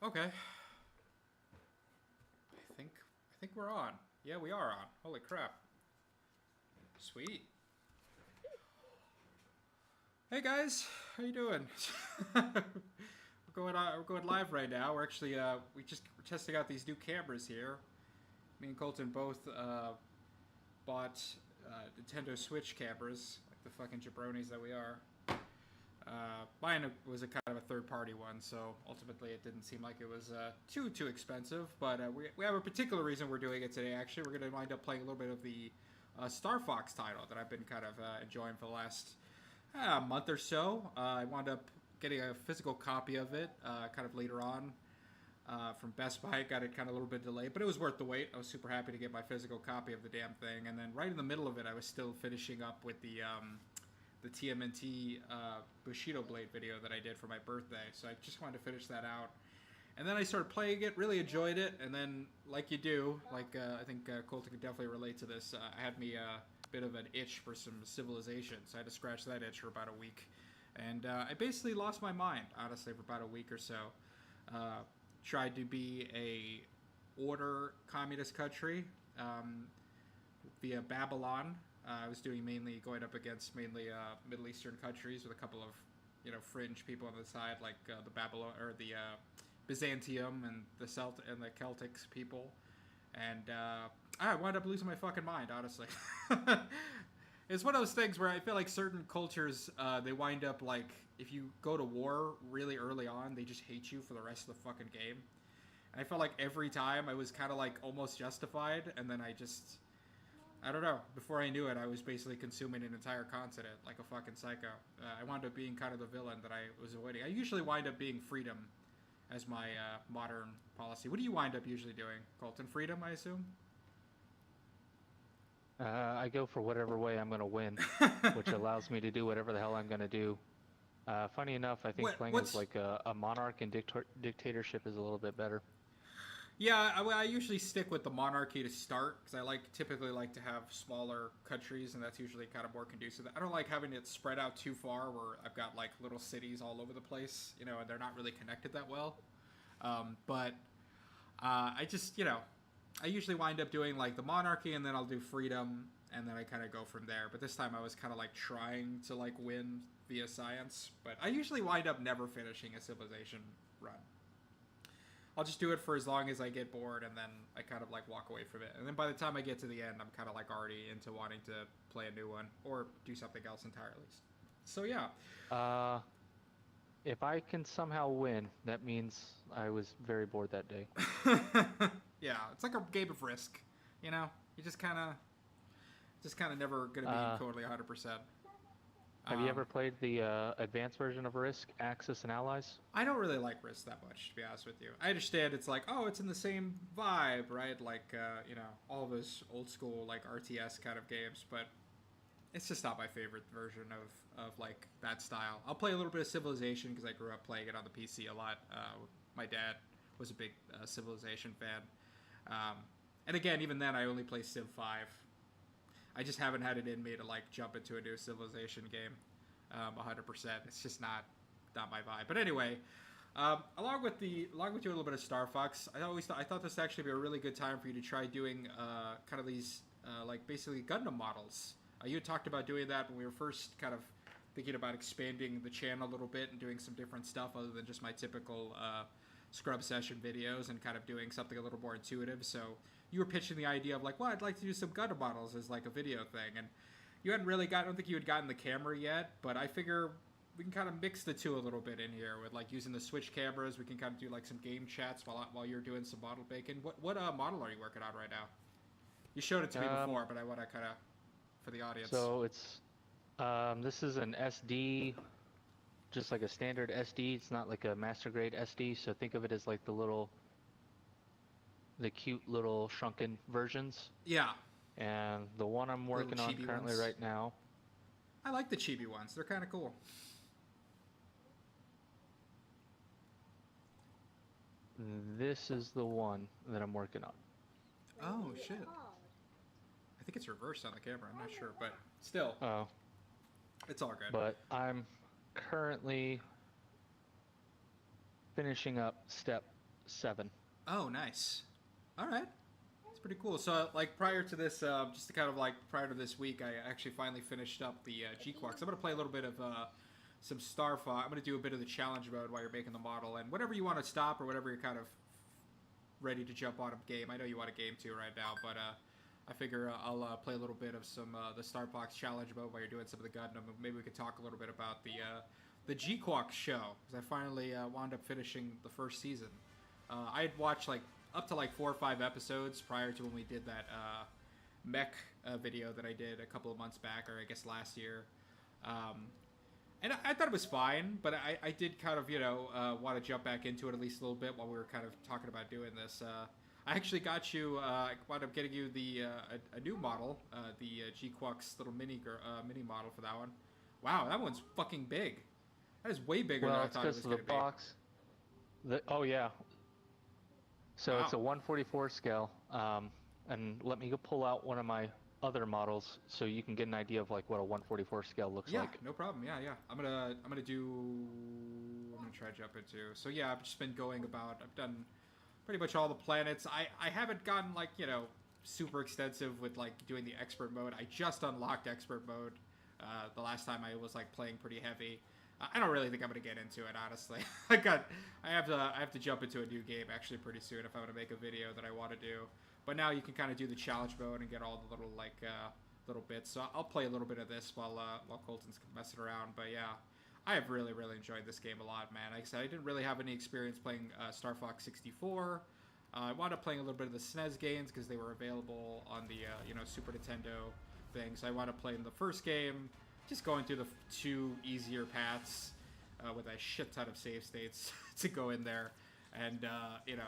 Okay. I think we're on. Yeah, we are on. Holy crap. Sweet. Hey guys, how you doing? We're going live right now. We're actually we're testing out these new cameras here. Me and Colton both bought Nintendo Switch cameras, like the fucking jabronis that we are. Mine was a kind of a third-party one, so ultimately it didn't seem like it was too expensive. But we have a particular reason we're doing it today. Actually, we're going to wind up playing a little bit of the Star Fox title that I've been kind of enjoying for the last month or so. I wound up getting a physical copy of it kind of later on from Best Buy. Got it kind of a little bit delayed, but it was worth the wait. I was super happy to get my physical copy of the damn thing. And then right in the middle of it, I was still finishing up with the TMNT Bushido Blade video that I did for my birthday. So I just wanted to finish that out. And then I started playing it, really enjoyed it, and then, like you do, like I think Colt can definitely relate to this, I had me a bit of an itch for some Civilization, so I had to scratch that itch for about a week. And I basically lost my mind, honestly, for about a week or so. Tried to be a order communist country via Babylon. I was doing mainly going up against mainly Middle Eastern countries with a couple of fringe people on the side, like the Babylon or the Byzantium and the Celtics people, and I wound up losing my fucking mind, honestly. It's one of those things where I feel like certain cultures they wind up like if you go to war really early on, they just hate you for the rest of the fucking game. And I felt like every time I was kind of like almost justified, and then I don't know. Before I knew it, I was basically consuming an entire continent like a fucking psycho. I wound up being kind of the villain that I was avoiding. I usually wind up being freedom as my modern policy. What do you wind up usually doing, Colton? Freedom, I assume? I go for whatever way I'm going to win, which allows me to do whatever the hell I'm going to do. Funny enough, I think playing as What's like a monarch and dictatorship is a little bit better. Yeah, I usually stick with the monarchy to start because I typically like to have smaller countries, and that's usually kind of more conducive. I don't like having it spread out too far where I've got like little cities all over the place, and they're not really connected that well. But I just, I usually wind up doing like the monarchy, and then I'll do freedom, and then I kind of go from there. But this time I was kind of like trying to like win via science, but I usually wind up never finishing a civilization run. I'll just do it for as long as I get bored, and then I kind of like walk away from it. And then by the time I get to the end, I'm kind of like already into wanting to play a new one or do something else entirely. So yeah. Uh, if I can somehow win, that means I was very bored that day. Yeah, it's like a game of Risk. You just kind of never gonna be Uh, totally 100%. have you Um, ever played the advanced version of Risk, Axis and Allies? I don't really like Risk that much, to be honest with you. I understand it's like, oh, it's in the same vibe, right? Like, all those old school like RTS kind of games, but it's just not my favorite version of like that style. I'll play a little bit of Civilization because I grew up playing it on the PC a lot. My dad was a big Civilization fan, and again, even then, I only play Civ 5. I just haven't had it in me to like jump into a new Civilization game, 100%. It's just not my vibe. But anyway, along with doing a little bit of Star Fox, I thought this would actually be a really good time for you to try doing kind of these like basically Gundam models. You had talked about doing that when we were first kind of thinking about expanding the channel a little bit and doing some different stuff other than just my typical scrub session videos and kind of doing something a little more intuitive. So you were pitching the idea of like, well, I'd like to do some Gundam models as like a video thing, and you hadn't really got. I don't think you had gotten the camera yet, but I figure we can kind of mix the two a little bit in here with like using the Switch cameras. We can kind of do like some game chats while you're doing some model making. What model are you working on right now? You showed it to me Um, before, but I want to kind of for the audience. so this is an SD, just like a standard SD. It's not like a master grade SD. So think of it as like the cute little shrunken versions. Yeah, And the one I'm the little working on chibi currently ones. right now, I like the chibi ones. They're kind of cool. this is the one that I'm working on. Oh shit! I think it's reversed on the camera. I'm not sure, but still, Oh, it's all good. but I'm currently finishing up step 7. Oh, nice. All right. It's pretty cool. So, like, prior to this, just to kind of like prior to this week, I actually finally finished up the G-Quacks. I'm gonna play a little bit of some Star Fox. I'm gonna do a bit of the challenge mode while you're making the model, and whatever you want to stop or whatever you're kind of ready to jump on a game. I know you want a game too right now, but I figure I'll play a little bit of some the Star Fox challenge mode while you're doing some of the Gundam. Maybe we could talk a little bit about the G-Quack show, because I finally wound up finishing the first season. I had watched like up to like 4 or 5 episodes prior to when we did that mech video that I did a couple of months back, or I guess last year. And I thought it was fine, but I did kind of, want to jump back into it at least a little bit while we were kind of talking about doing this. I actually got you, I wound up getting you the a new model, the G-Quack's little mini model for that one. Wow, that one's fucking big. That is way bigger than I thought it was going to be. Box. Oh, yeah. So Wow. it's a 144 scale. And let me go pull out one of my other models so you can get an idea of like what a 144 scale looks like. Yeah, no problem. Yeah. I'm gonna try to jump into. So yeah, I've just been going about. I've done pretty much all the planets. I haven't gotten like super extensive with like doing the expert mode. I just unlocked expert mode the last time I was like playing pretty heavy. I don't really think I'm gonna get into it, honestly. I have to jump into a new game actually pretty soon if I'm gonna make a video that I want to do. But now you can kind of do the challenge mode and get all the little little bits. So I'll play a little bit of this while Colton's messing around. But yeah, I have really enjoyed this game a lot, man. Like I said, I didn't really have any experience playing Star Fox 64. I wound up playing a little bit of the SNES games because they were available on the Super Nintendo thing. So I wound up playing the first game, just going through the 2 easier paths with a shit ton of save states to go in there. And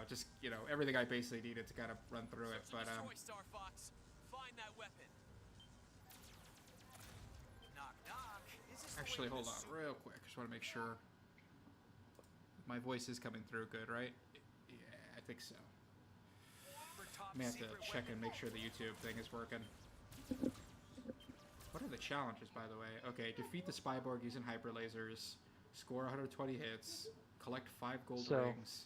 just everything I basically needed to kind of run through it. But Star Fox, find that weapon. Knock, knock. Actually, hold on real quick. Just want to make sure my voice is coming through good, right? Yeah, I think so. I may have to check and make sure the YouTube thing is working. What are the challenges, by the way? Okay, defeat the Spyborg using hyper lasers, score 120 hits, collect 5 gold rings.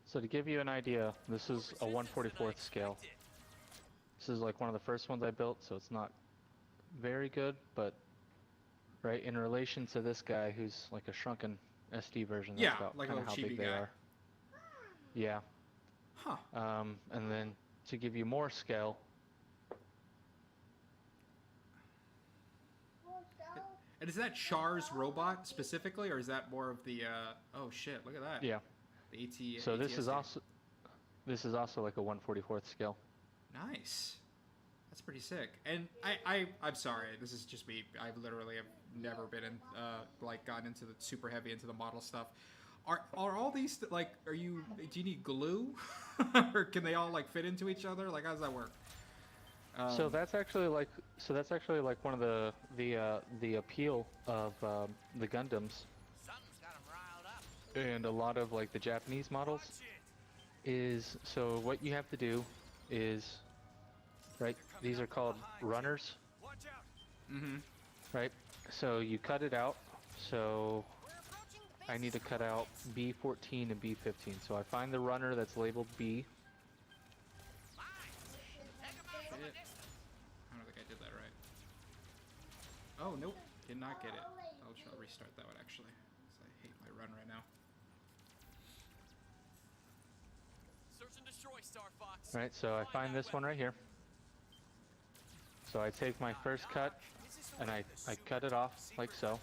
So to give you an idea, this is a 144th scale. This is like one of the first ones I built, so it's not very good, but right in relation to this guy who's like a shrunken SD version, that's about like kind of how big they are. Yeah. Huh. And then to give you more scale. And is that Char's robot specifically, or is that more of the? Oh shit! Look at that. Yeah. The AT. So this is also like a 144th scale. Nice. That's pretty sick. And I'm sorry, this is just me. I literally have never been in gotten into the super heavy into the model stuff. Are all these like? Do you need glue, or can they all like fit into each other? Like, how does that work? So that's actually like one of the appeal of the Gundams and a lot of like the Japanese models is, so what you have to do is, right, these are called runners. Mm-hmm. Right, so you cut it out. So I need to cut out B14 and B15. So I find the runner that's labeled B. Oh, nope. Did not get it. I'll try to restart that one, actually. Because I hate my run right now. Search and destroy, Star Fox. Right, so I find this one right here. So I take my first cut, and I cut it off, like so.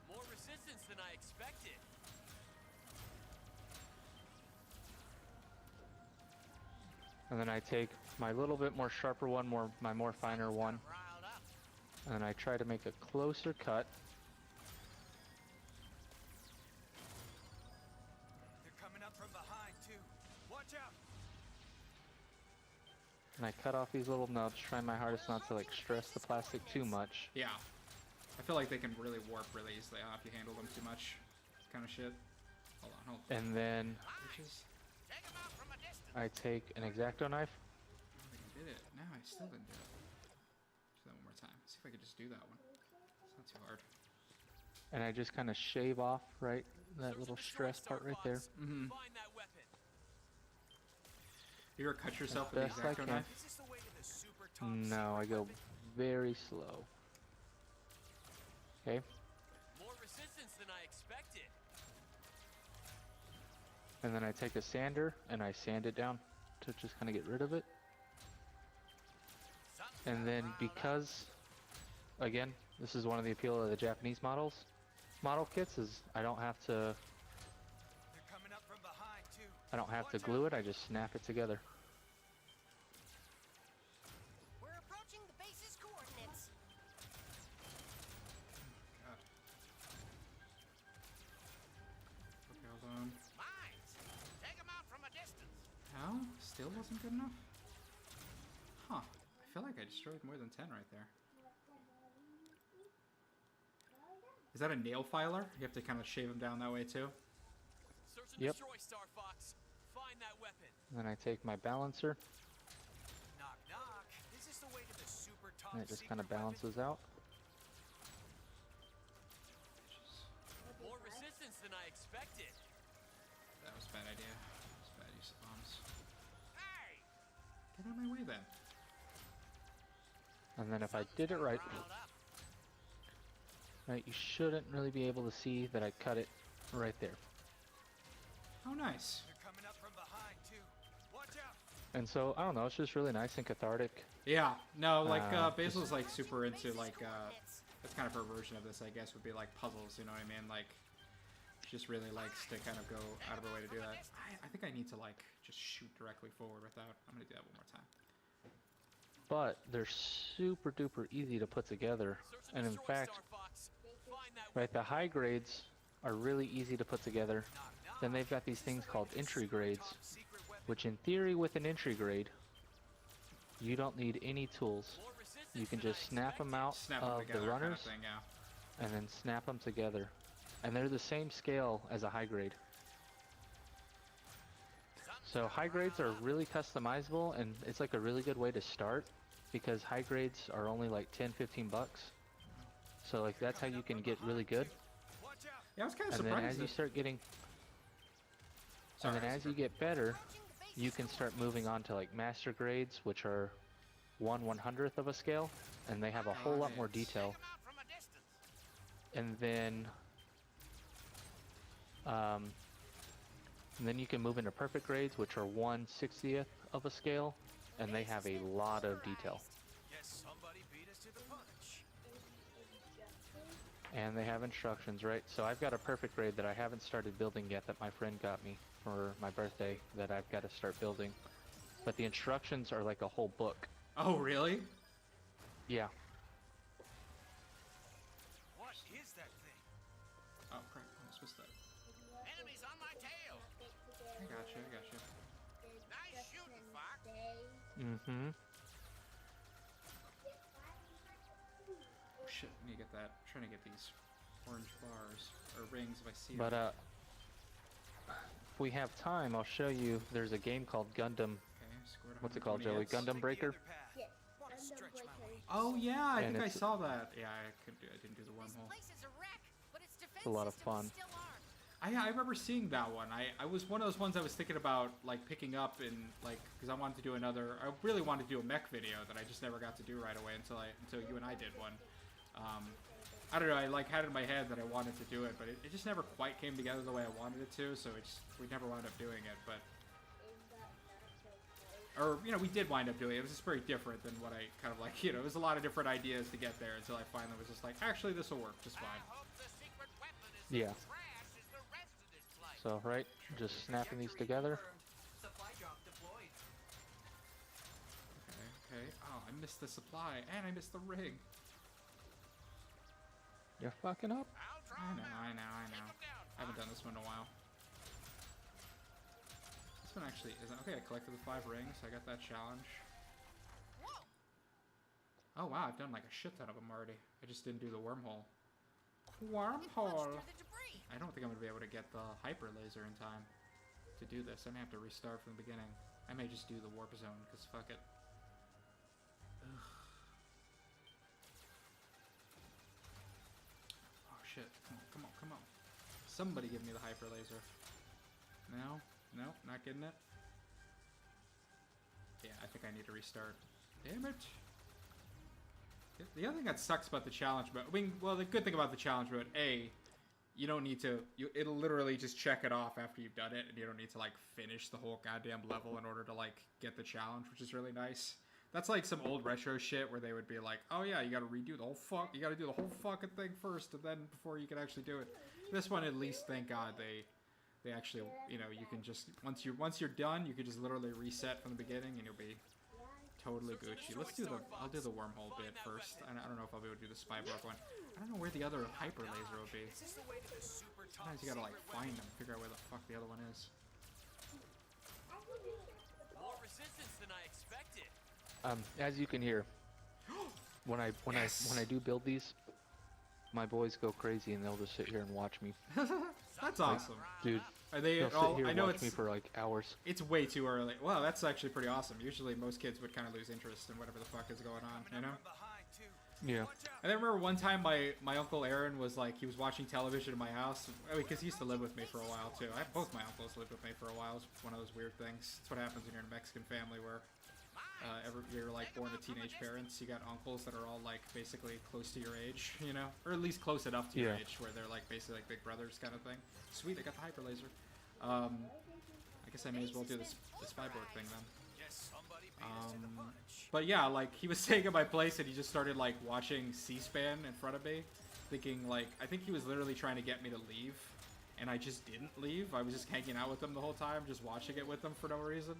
More resistance than I expected. And then I take my little bit more sharper one, my more finer one, and I try to make a closer cut. They're coming up from behind too. Watch out. And I cut off these little nubs, trying my hardest not to like stress the plastic too much. Yeah. I feel like they can really warp really easily if you handle them too much. Kind of shit. Hold on. And then I take an X-Acto knife. I did it. No, I still didn't do it. Let's do that one more time. Let's see if I could just do that one. It's not too hard. and I just kind of shave off, right, that little stress part right there. Mm-hmm. Find that weapon. You ever cut yourself As with the best I X-Acto can. knife? Is this the way to the super top No, I secret go weapon? very slow. Okay, More resistance than I expected. and then I take a sander and I sand it down to just kind of get rid of it. Something's And then riled up. because, again, this is one of the appeal of the Japanese model kits is I don't have to They're coming up from behind too. glue it, I just snap it together. We're approaching the base's coordinates. God. Okay, hold on. Mines! Take them out from a distance. How? Still wasn't good enough? Huh. I feel like I destroyed more than 10 right there. Is that a nail filer? You have to kind of shave them down that way too? Search and Yep. destroy, Star Fox. Find that weapon. Then I take my balancer Knock, knock. Is this the way to the super top and it just kind secret of balances out. weapon? More resistance than I expected. That was a bad idea. That was bad use of bombs. Hey! Get out of my way then. And then if I did it right, Riled up. right, you shouldn't really be able to see that I cut it right there. Oh, nice. They're coming up from behind too. Watch out. And so, I don't know, it's just really nice and cathartic. Yeah. No, like, Just- Basil's like super Approaching the into base's like, coordinates. that's kind of her version of this, I guess, would be like puzzles, you know what I mean? Like, she just really likes to kind of go out of her way to do that. I think I need to like just shoot directly forward without. I'm gonna do that one more time. But they're super duper easy to put together. Search And in destroy, fact, Star Fox. Find that right, the high grades are really easy to put together. knock, knock. Then they've got these Is this things the way called to the entry super grades, top secret weapon? which in theory with an entry grade, you don't need any tools. More resistance You can than I just snap them out Snap them of together, the kind of runners thing, yeah. and then snap them together. And they're the same scale as a high grade. So high grades are really customizable and it's like a really good way to start because high grades are only like 10-15 bucks. So like that's how you can get really good. Watch out. Yeah, I was kind of And then surprised. as you that- start getting Sorry, and then as you get better, you can start moving on to like master grades, which are 1/100th of a scale, and they have a whole lot more Got it. detail. Take 'em out from a distance. And then you can move into perfect grades, which are 1/60th of a scale, and they have a lot of detail. Guess somebody beat us to the punch. And they have instructions, right? So I've got a perfect grade that I haven't started building yet that my friend got me for my birthday that I've got to start building. But the instructions are like a whole book. Oh, really? Yeah. What is that thing? Oh, crap. Almost missed that. Enemies on my tail. I got you, I got you. Nice shooting, Fox. Mm-hmm. Oh, shit, I need to get that. I'm trying to get these orange bars, or rings if I see But them. if we have time, I'll show you. There's a game called Gundam. Okay, scored What's it called, 120 Joey? hits. Gundam Take the Breaker? other path. Yeah, Wanna Gundam stretch my Breaker. wings. Oh, yeah, I And think I it's- saw that. Yeah, I didn't do the This wormhole. place is a wreck, but its defense a lot of system fun. is still armed. I remember seeing that one. I was one of those ones I was thinking about like picking up and like because I wanted to do another. I really wanted to do a mech video that I just never got to do right away until you and I did one. I don't know. I like had it in my head that I wanted to do it, but it just never quite came together the way I wanted it to. So we never wound up doing it. But or we did wind up doing it. It was just very different than what I kind of like. It was a lot of different ideas to get there until I finally was just like, actually, this will work just fine. I hope the secret weapon is Yeah. as trash as the rest of this place. So, right, just snapping these together. Supply drop deployed. Okay. Oh, I missed the supply and I missed the rig. You're fucking up. I'll draw I 'em know. out. I Take know. 'em down, I haven't Fox. done this one in a while. This one actually isn't. Okay, I collected the 5 rings. I got that challenge. Whoa! Oh wow, I've done like a shit ton of them already. I just didn't do the wormhole. It Wormhole! punched through the debris. I don't think I'm gonna be able to get the hyper laser in time to do this. I'm gonna have to restart from the beginning. I may just do the warp zone, because fuck it. Ugh. Oh shit. Come on. Come on. Somebody give me the hyper laser. No? No? Not getting it? Yeah, I think I need to restart. Damn it. The other thing that sucks about the challenge mode, I mean, well, the good thing about the challenge mode, A, you don't need to, it'll literally just check it off after you've done it, and you don't need to, like, finish the whole goddamn level in order to, like, get the challenge, which is really nice. That's like some old retro shit where they would be like, oh yeah, you gotta redo the whole you gotta do the whole fucking thing first, and then before you can actually do it. This one, at least, thank God, they actually, you know, you can just, once you're done, you can just literally reset from the beginning, and you'll be totally Gucci. Let's do I'll do the wormhole bit first. I don't know if I'll be able to do the spyborg one. I don't know where the other hyper laser will be. Sometimes you gotta like find them, figure out where the fuck the other one is. More resistance than I expected. As you can hear, when I do build these, my boys go crazy and they'll just sit here and watch me. That's awesome. Dude, Are they they'll all, sit here I and know watch it's me for like hours. it's way too early. Well, that's actually pretty awesome. Usually most kids would kind of lose interest in whatever the fuck is going on, you know? From behind, too. Yeah. Watch out. I remember one time my Uncle Aaron was like, he was watching television in my house, because he used to live with me for a while too. Both my uncles lived with me for a while. It's one of those weird things. It's what happens when you're in a Mexican family where you're like born to teenage parents. You got uncles that are all like basically close to your age, you know, or at least close enough to your Yeah. age where they're like basically like big brothers kind of thing. Sweet, I got the hyper laser. I guess I may as well do the spyborg thing then. Yes, somebody beat us to the punch. But yeah, like he was staying at my place and he just started like watching C-SPAN in front of me, thinking like, I think he was literally trying to get me to leave, and I just didn't leave. I was just hanging out with him the whole time, just watching it with him for no reason.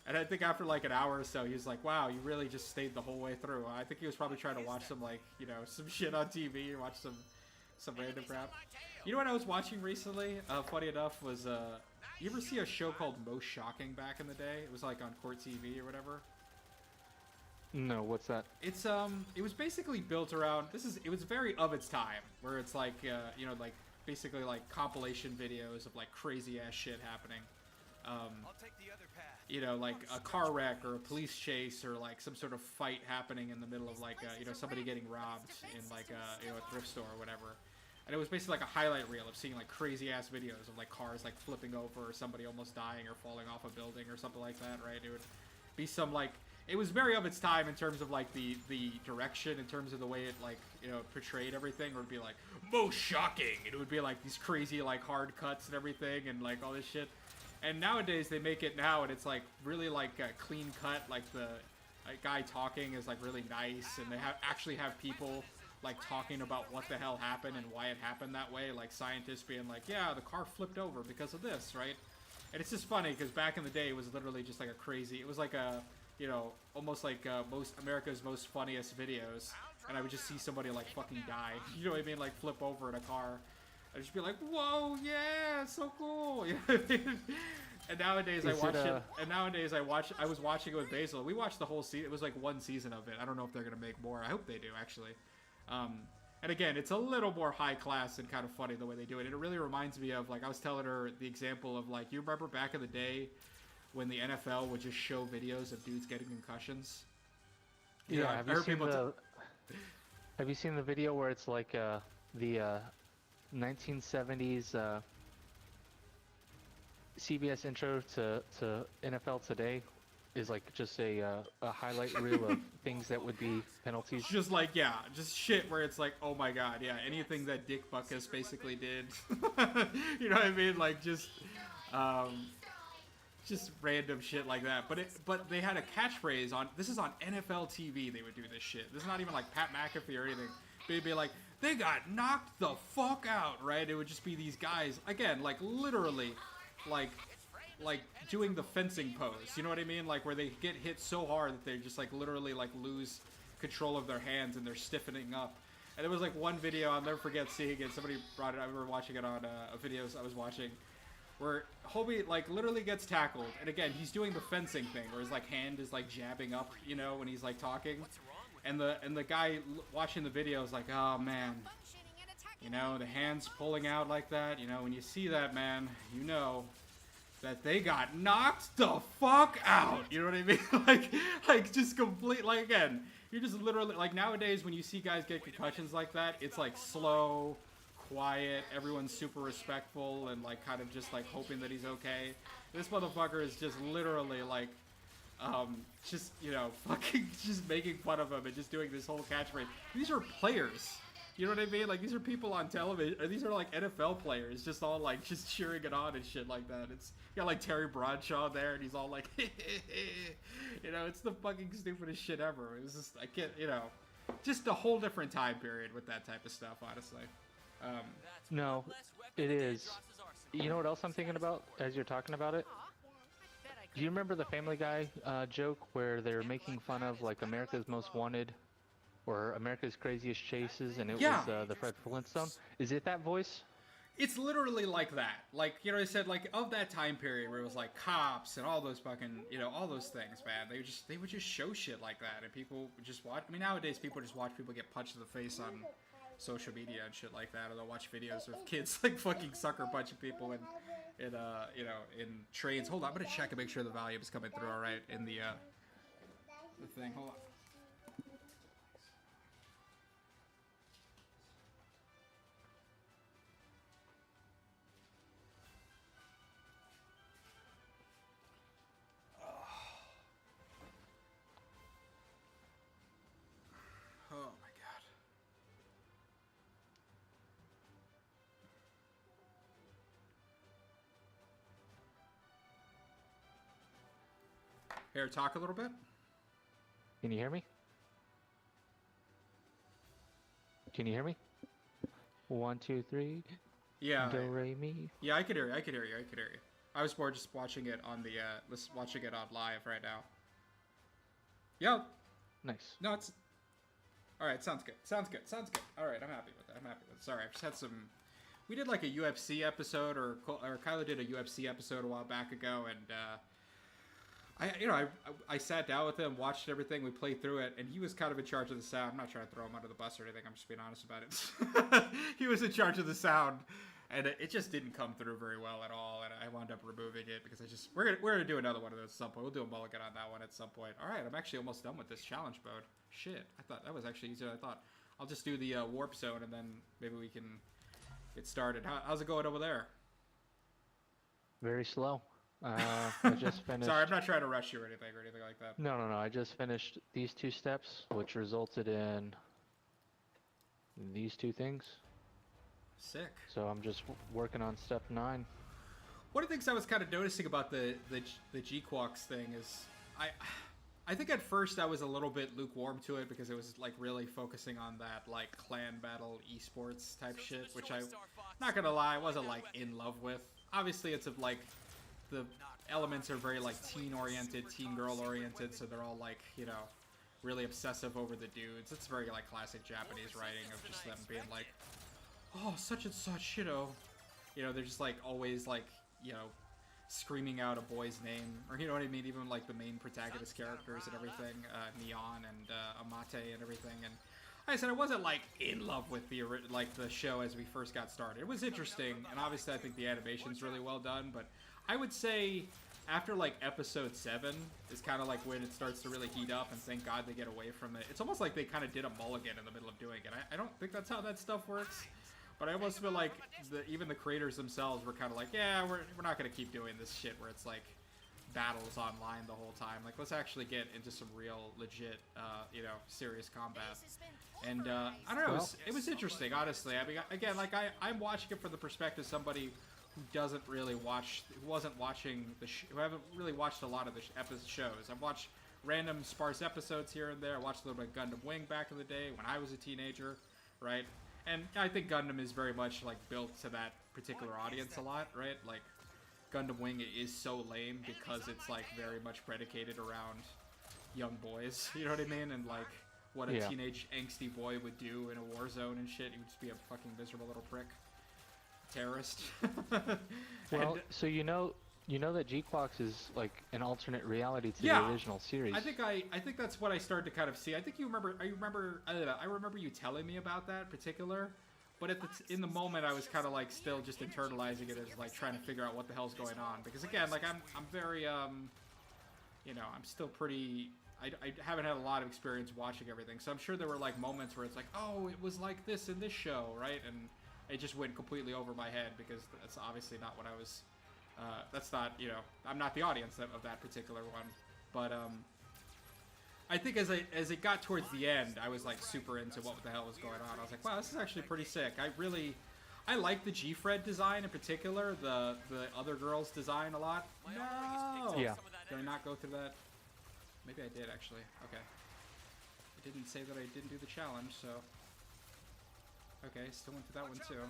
And I think after like an hour or so, he was like, wow, you really just stayed the whole way through. I think he was probably trying to watch some like, you know, some shit on TV or watch some random crap. You know what I was watching recently? Funny enough, was you ever see a show called Most Shocking back in the day? It was like on Court TV or whatever. No, what's that? It's it was basically built around, it was very of its time, where it's like you know, like basically like compilation videos of like crazy ass shit happening. I'll take the other path. You know, like a car wreck or a police chase or like some sort of fight happening in the middle of like you know, somebody getting robbed in like you know, a thrift store or whatever. And it was basically like a highlight reel of seeing like crazy ass videos of like cars like flipping over or somebody almost dying or falling off a building or something like that, right? It would be some like, it was very of its time in terms of like the direction, in terms of the way it like, you know, portrayed everything. Or it would be like Most Shocking. It would be like these crazy like hard cuts and everything and like all this shit. And nowadays they make it now and it's like really like clean cut, like the guy talking is like really nice, and they actually have people like talking about what the hell happened and why it happened that way, like scientists being like, yeah, the car flipped over because of this, right? And it's just funny because back in the day it was literally just like a crazy, it was like a, you know, almost like most America's most funniest videos, and I would just see somebody like fucking die, you know what I mean, like flip over in a car. I'd just be like, whoa, yeah, so cool. You know what I mean? And nowadays I was watching it with Basil. We watched the whole season. It was like one season of it. I don't know if they're gonna make more. I hope they do, actually. And again, it's a little more high class and kind of funny the way they do it. And it really reminds me of, like, I was telling her the example of, like, you remember back in the day when the NFL would just show videos of dudes getting concussions? You know, have you seen the video where it's like the 1970s CBS intro to NFL Today is like just a highlight reel of things that would be penalties? Just like, yeah, just shit where it's like, oh my god, yeah, anything that Dick Butkus basically did. You know what I mean? Like, just random shit like that. But they had a catchphrase on, this is on NFL TV, they would do this shit. This is not even like Pat McAfee or anything. They'd be like, they got knocked the fuck out, right? It would just be these guys, again, like literally, like doing the fencing pose, you know what I mean? Like where they get hit so hard that they just like literally like lose control of their hands and they're stiffening up. And there was like one video, I'll never forget seeing it, somebody brought it, I remember watching it on a videos I was watching, where Hobie like literally gets tackled, and again, he's doing the fencing thing where his like hand is like jabbing up, you know, when he's like talking. And the guy watching the video is like, oh man, you know, the hand's pulling out like that, you know, when you see that, man, you know that they got knocked the fuck out, you know what I mean? like just complete, like, again, you're just literally, like, nowadays when you see guys get concussions like that, it's like slow, quiet. Everyone's super respectful and like kind of just like hoping that he's okay. This motherfucker is just literally like, just, you know, fucking just making fun of him and just doing this whole catchphrase. These are players. You know what I mean? Like, these are people on television. Or these are like NFL players, just all like just cheering it on and shit like that. It's you got like Terry Bradshaw there, and he's all like, you know, it's the fucking stupidest shit ever. It was just I can't, you know, just a whole different time period with that type of stuff, honestly. No, it is. You know what else I'm thinking about as you're talking about it? Aw, I bet I Do you remember the Family Guy joke where they're making fun of like America's Most Wanted or America's Craziest Chases, and it Yeah. was the Fred Flintstone? Is it that voice? It's literally like that. Like, you know, I said, like, of that time period where it was like cops and all those fucking, you know, all those things, man. They would just show shit like that, and people would just watch. I mean, nowadays people just watch people get punched in the face on social media and shit like that, or they'll watch videos of kids like fucking sucker punching people in you know, in trains. Hold on, I'm gonna check and make sure the volume is coming through all right in the thing. Hold on. Oh my god. Here, talk a little bit. Can you hear me? Can you hear me? 1, 2, 3. Yeah. Do re mi. Yeah, I could hear you. I could hear you. I could hear you. I was more just watching it on the watching it on live right now. Yep. Nice. No, it's all right. Sounds good. Sounds good. Sounds good. All right, I'm happy with that. I'm happy with it. Sorry, I just had some. We did like a UFC episode, or Kyler did a UFC episode a while back ago, and I sat down with him, watched everything, we played through it, and he was kind of in charge of the sound. I'm not trying to throw him under the bus or anything. I'm just being honest about it. He was in charge of the sound, and it just didn't come through very well at all. And I wound up removing it because we're gonna do another one of those at some point. We'll do a mulligan on that one at some point. All right, I'm actually almost done with this challenge mode. Shit, I thought that was actually easier than I thought. I'll just do the warp zone, and then maybe we can get started. How's it going over there? Very slow. I just finished. Sorry, I'm not trying to rush you or anything like that. No. I just finished these 2 steps, which resulted in these 2 things. Sick. So I'm just working on step 9. One of the things I was kind of noticing about the G-Quox thing is I think at first I was a little bit lukewarm to it because it was like really focusing on that like clan battle esports type shit, which I'm not gonna lie, I wasn't like in love with. Obviously, it's of like the elements are very like teen oriented, teen girl oriented, so they're all like, you know, really obsessive over the dudes. It's very like classic Japanese writing of just them being like, oh, such and such, you know, they're just like always like, you know, screaming out a boy's name, or you know what I mean, even like the main protagonist characters and everything, Neon and Amate and everything. And like I said, I wasn't like in love with the show as we first got started. It was interesting, and obviously I think the animation's really well done, but I would say after like episode 7 is kind of like when it starts to really heat up, and thank God they get away from it. It's almost like they kind of did a mulligan in the middle of doing it. I don't think that's how that stuff works, but I almost feel like even the creators themselves were kind of like, yeah, we're not going to keep doing this shit where it's like battles online the whole time. Like, let's actually get into some real, legit, you know, serious combat. And I don't know, it was interesting, honestly. I mean, again, like I'm watching it from the perspective of somebody who doesn't really watch, who wasn't watching who haven't really watched a lot of the shows. I've watched random sparse episodes here and there. I watched a little bit of Gundam Wing back in the day when I was a teenager, right? And I think Gundam is very much like built to that particular audience a lot, right? Like Gundam Wing is so lame because it's like very much predicated around young boys, you know what I mean? And like what a teenage angsty boy would do in a war zone and shit. He would just be a fucking miserable little prick. Terrorist. Well, so you know that G-Quox is like an alternate reality to the original series. I think that's what I started to kind of see. I think you remember. I remember you telling me about that particular, but in the moment I was kind of like still just internalizing it as like trying to figure out what the hell's going on, because again, like I'm very you know, I'm still pretty. I haven't had a lot of experience watching everything, so I'm sure there were like moments where it's like, oh, it was like this in this show, right? And it just went completely over my head because that's obviously not what I was. That's not, you know, I'm not the audience of that particular one. But I think as it got towards the end, I was like super into what the hell was going on. I was like, wow, this is actually pretty sick. I like the G-Fred design in particular, the other girl's design a lot. No! Yeah. Did I not go through that? Maybe I did, actually. Okay. It didn't say that I didn't do the challenge, so... Okay, still went through that one, too.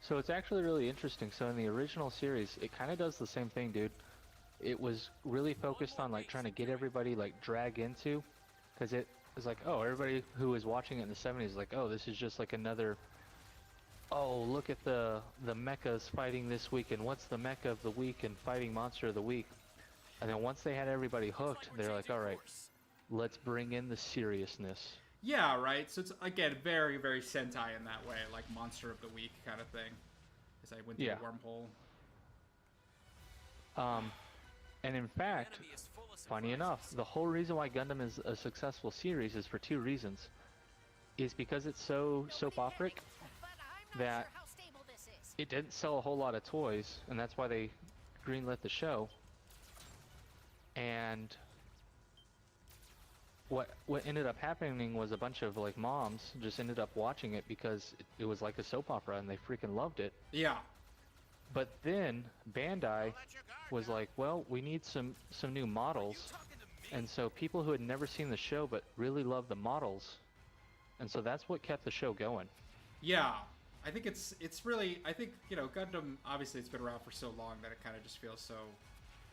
So it's actually really interesting. So in the original series, it kind of does the same thing, dude. It was really focused on, like, trying to get everybody, like, drag into. Because it was like, oh, everybody who was watching it in the 70s is like, oh, this is just like another... Oh, look at the mechas fighting this week, and what's the mecha of the week and fighting monster of the week. And then once they had everybody hooked, they're like, all right, let's bring in the seriousness. Yeah, right? So it's, again, very, very Sentai in that way, like monster of the week kind of thing. As I went through the wormhole. And in fact, funny enough, the whole reason why Gundam is a successful series is for two reasons. Is because it's so soap operic that it didn't sell a whole lot of toys, and that's why they greenlit the show. And what ended up happening was a bunch of like moms just ended up watching it because it was like a soap opera and they freaking loved it. Yeah. But then Bandai was like, well, we need some new models. And so people who had never seen the show but really loved the models. And so that's what kept the show going. Yeah. I think it's really, I think, you know, Gundam, obviously it's been around for so long that it kind of just feels so,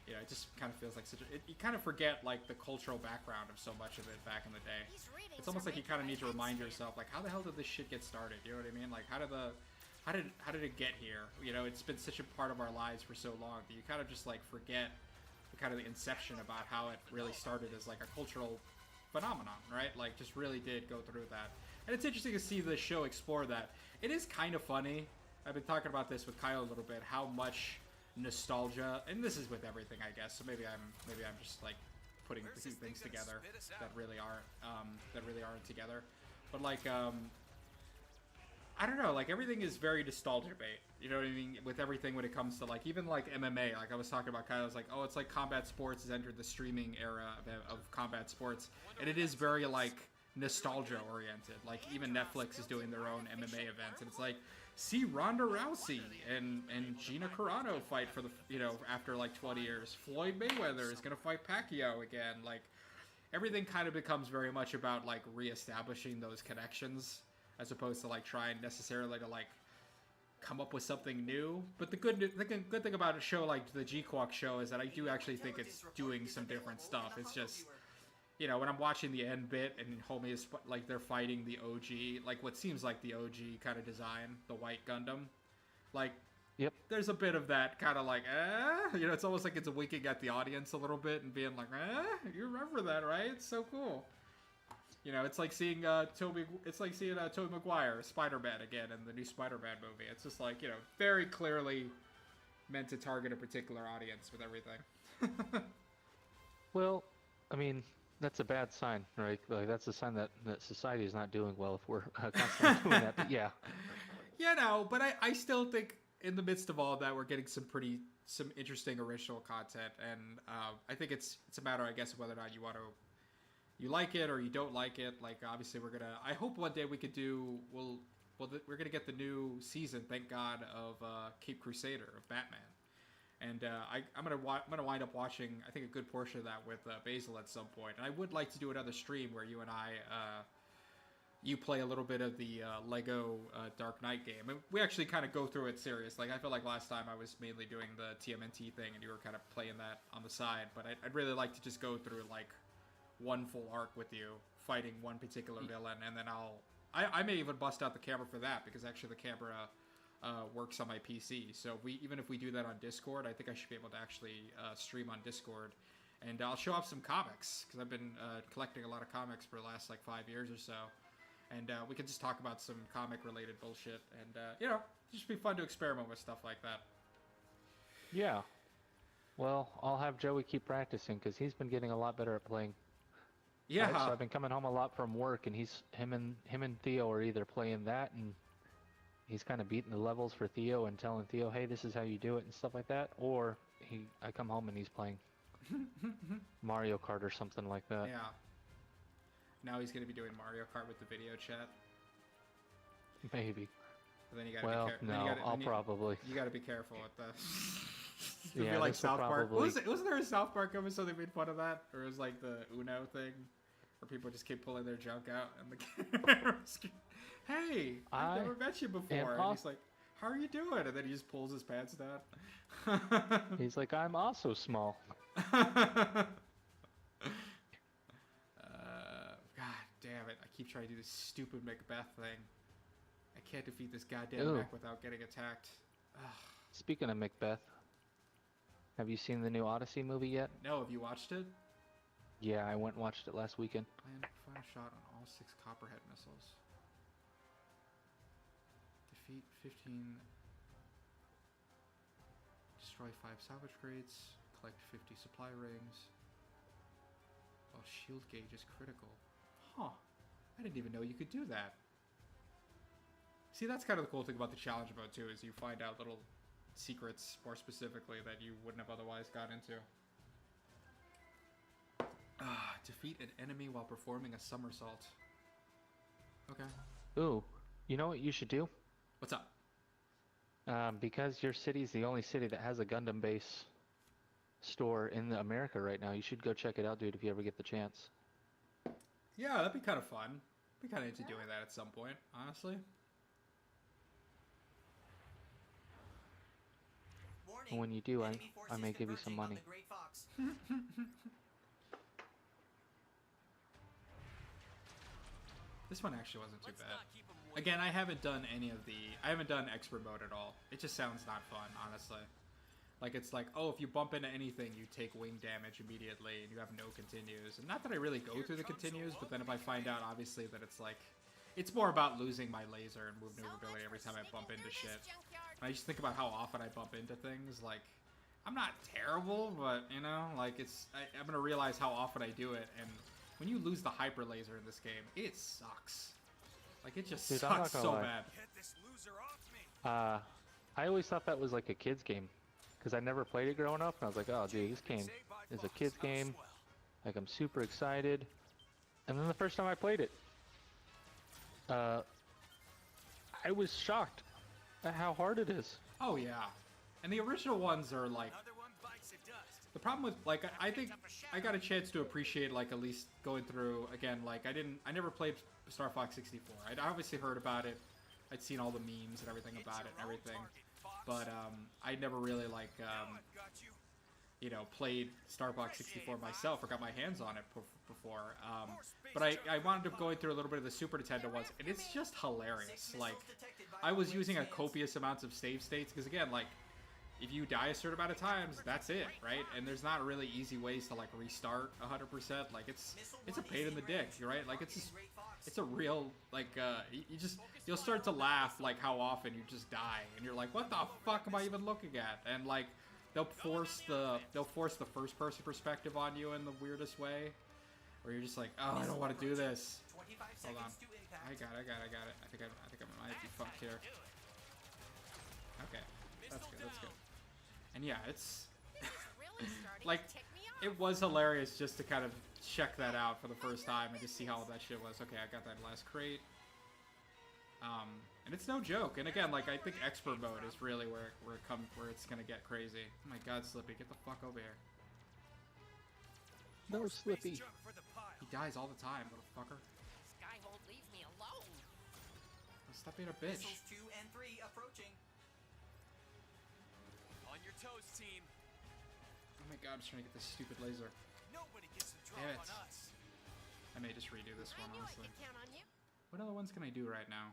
you know, it just kind of feels like such a, you kind of forget, like, the cultural background of so much of it back in the day. It's almost like you kind of need to remind yourself, like, how the hell did this shit get started? You know what I mean? Like, how did it get here? You know, it's been such a part of our lives for so long that you kind of just, like, forget the kind of the inception about how it really started as, like, a cultural phenomenon, right? Like, just really did go through that. And it's interesting to see the show explore that. It is kind of funny. I've been talking about this with Kyle a little bit, how much nostalgia, and this is with everything, I guess. So maybe I'm just like putting a few things together that really aren't together. But like, I don't know, like everything is very nostalgia bait. You know what I mean? With everything when it comes to like even like MMA. Like I was talking about, Kyle was like, oh, it's like combat sports has entered the streaming era of combat sports, and it is very like nostalgia oriented. Like even Netflix is doing their own MMA events, and it's like, see Ronda Rousey and Gina Carano fight for the, you know, after like 20 years. Floyd Mayweather is gonna fight Pacquiao again. Like everything kind of becomes very much about like reestablishing those connections as opposed to like trying necessarily to like come up with something new. But the good thing about a show like the G-Quack show is that I do actually think it's doing some different stuff. It's just, you know, when I'm watching the end bit and homie is like they're fighting the OG, like what seems like the OG kind of design, the white Gundam, like, yep, there's a bit of that kind of like, you know, it's almost like it's winking at the audience a little bit and being like, you remember that, right? It's so cool. You know, it's like seeing Tobey Maguire, Spider-Man again in the new Spider-Man movie. It's just like, you know, very clearly meant to target a particular audience with everything. Well, I mean, that's a bad sign, right? Like that's a sign that society is not doing well if we're constantly doing that. But yeah. Yeah, no, but I still think in the midst of all that, we're getting some interesting original content, and I think it's a matter, I guess, of whether or not you like it or you don't like it. Like obviously, I hope one day we could do. We're gonna get the new season, thank God, of Cape Crusader of Batman. And I'm gonna wind up watching, I think, a good portion of that with Basil at some point. And I would like to do another stream where you and I, you play a little bit of the Lego Dark Knight game. And we actually kind of go through it serious. Like I feel like last time I was mainly doing the TMNT thing, and you were kind of playing that on the side. But I'd really like to just go through like one full arc with you, fighting one particular villain, and then I may even bust out the camera for that because actually the camera works on my PC. So even if we do that on Discord, I think I should be able to actually stream on Discord, and I'll show off some comics because I've been collecting a lot of comics for the last like 5 years or so, and we can just talk about some comic related bullshit, and you know, just be fun to experiment with stuff like that. Yeah. Well, I'll have Joey keep practicing because he's been getting a lot better at playing. Yeah. Right? So I've been coming home a lot from work, and him and Theo are either playing that and he's kind of beating the levels for Theo and telling Theo, hey, this is how you do it and stuff like that. Or I come home and he's playing Mario Kart or something like that. Yeah. Now he's gonna be doing Mario Kart with the video chat. Maybe. But then you gotta Well, be careful. no, I'll probably. You gotta be careful with that. It'll Yeah, be like this will South Park. probably- Wasn't there a South Park episode they made fun of that? Or it was like the Uno thing? Where people just keep pulling their junk out and the camera's hey, I've never met you before. And he's like, how are you doing? And then he just pulls his pants down. He's like, I'm also small. God damn it. I keep trying to do this stupid Macbeth thing. I can't defeat this goddamn mech without getting attacked. Ugh. Speaking of Macbeth, have you seen the new Odyssey movie yet? No, have you watched it? Yeah, I went and watched it last weekend. Plan final shot on all 6 Copperhead missiles. Defeat 15. Destroy 5 salvage crates. Collect 50 supply rings. While shield gauge is critical. Huh. I didn't even know you could do that. See, that's kind of the cool thing about the challenge mode too, is you find out little secrets, more specifically, that you wouldn't have otherwise got into. Defeat an enemy while performing a somersault. Okay. Ooh, you know what you should do? What's up? Because your city's the only city that has a Gundam base store in America right now, you should go check it out, dude, if you ever get the chance. Yeah, that'd be kind of fun. Be kind of into doing that at some point, honestly. And when you do, I may give you some money. This one actually wasn't too bad. Again, I haven't done I haven't done expert mode at all. It just sounds not fun, honestly. Like, it's like, oh, if you bump into anything, you take wing damage immediately, and you have no continues. And not that I really go through the continues, but then if I find out, obviously, that it's like, it's more about losing my laser and maneuverability every time I bump into shit. And I just think about how often I bump into things, like, I'm not terrible, but, you know, like, I'm gonna realize how often I do it, and when you lose the hyper laser in this game, it sucks. Like, it just sucks so bad. Get this loser off me. I always thought that was like a kid's game, because I never played it growing up, and I was like, oh, dude, this game is a kid's game. Like, I'm super excited. And then the first time I played it, I was shocked at how hard it is. Oh, yeah. And the original ones are, like, Another one bites the dust. the problem with, like, I think I got a chance to appreciate, like, at least going through, again, like, I never played Star Fox 64. I'd obviously heard about it. I'd seen all the memes and everything about it and everything. But, I never really, like, you know, played Star Fox 64 myself or got my hands on it before. But I wound up going through a little bit of the Super Nintendo ones, and it's just hilarious. Like, I was using a copious amounts of save states, because, again, like, if you die a certain amount of times, that's it, right? And there's not really easy ways to, like, restart 100%. Like, it's a pain in the dick, right? Like, it's a real, like, you'll start to laugh, like, how often you just die, and you're like, what the fuck am I even looking at? And, like, they'll force the first person perspective on you in the weirdest way, where you're just like, oh, I don't want to do this. Hold on, I got it. I think I might be fucked here. Okay, that's good. And yeah, it's like, it was hilarious just to kind of check that out for the first time and just see how that shit was. Okay, I got that last crate. And it's no joke. And again, like, I think expert mode is really where it's gonna get crazy. Oh my god, Slippy, get the fuck over here. No, Slippy. He dies all the time, little fucker. This guy won't leave me alone. Stop being a bitch. Missiles 2 and 3 approaching. On your toes, team. Oh my god, I'm just trying to get this stupid laser. Nobody gets a drop Damn it. on us. I may just redo this one, I knew I honestly. could count on you. What other ones can I do right now?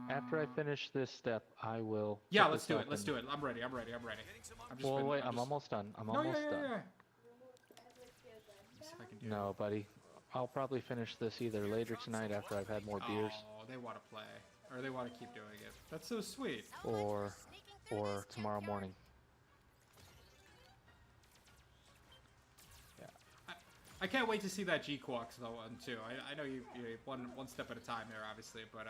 After I finish this step, I will. Yeah, put let's this do up it. Let's and- do it. I'm ready. Getting some Well, upgrades. wait, I'm I'm just- almost done. I'm No, almost yeah. done. Let's see if I can do it. No, buddy. I'll probably finish this either later tonight after I've had more beers, Oh, they want to play. Or they want to keep doing it. That's so sweet. or tomorrow morning. Yeah. I can't wait to see that G-Quox though one too. I know you one step at a time there, obviously, but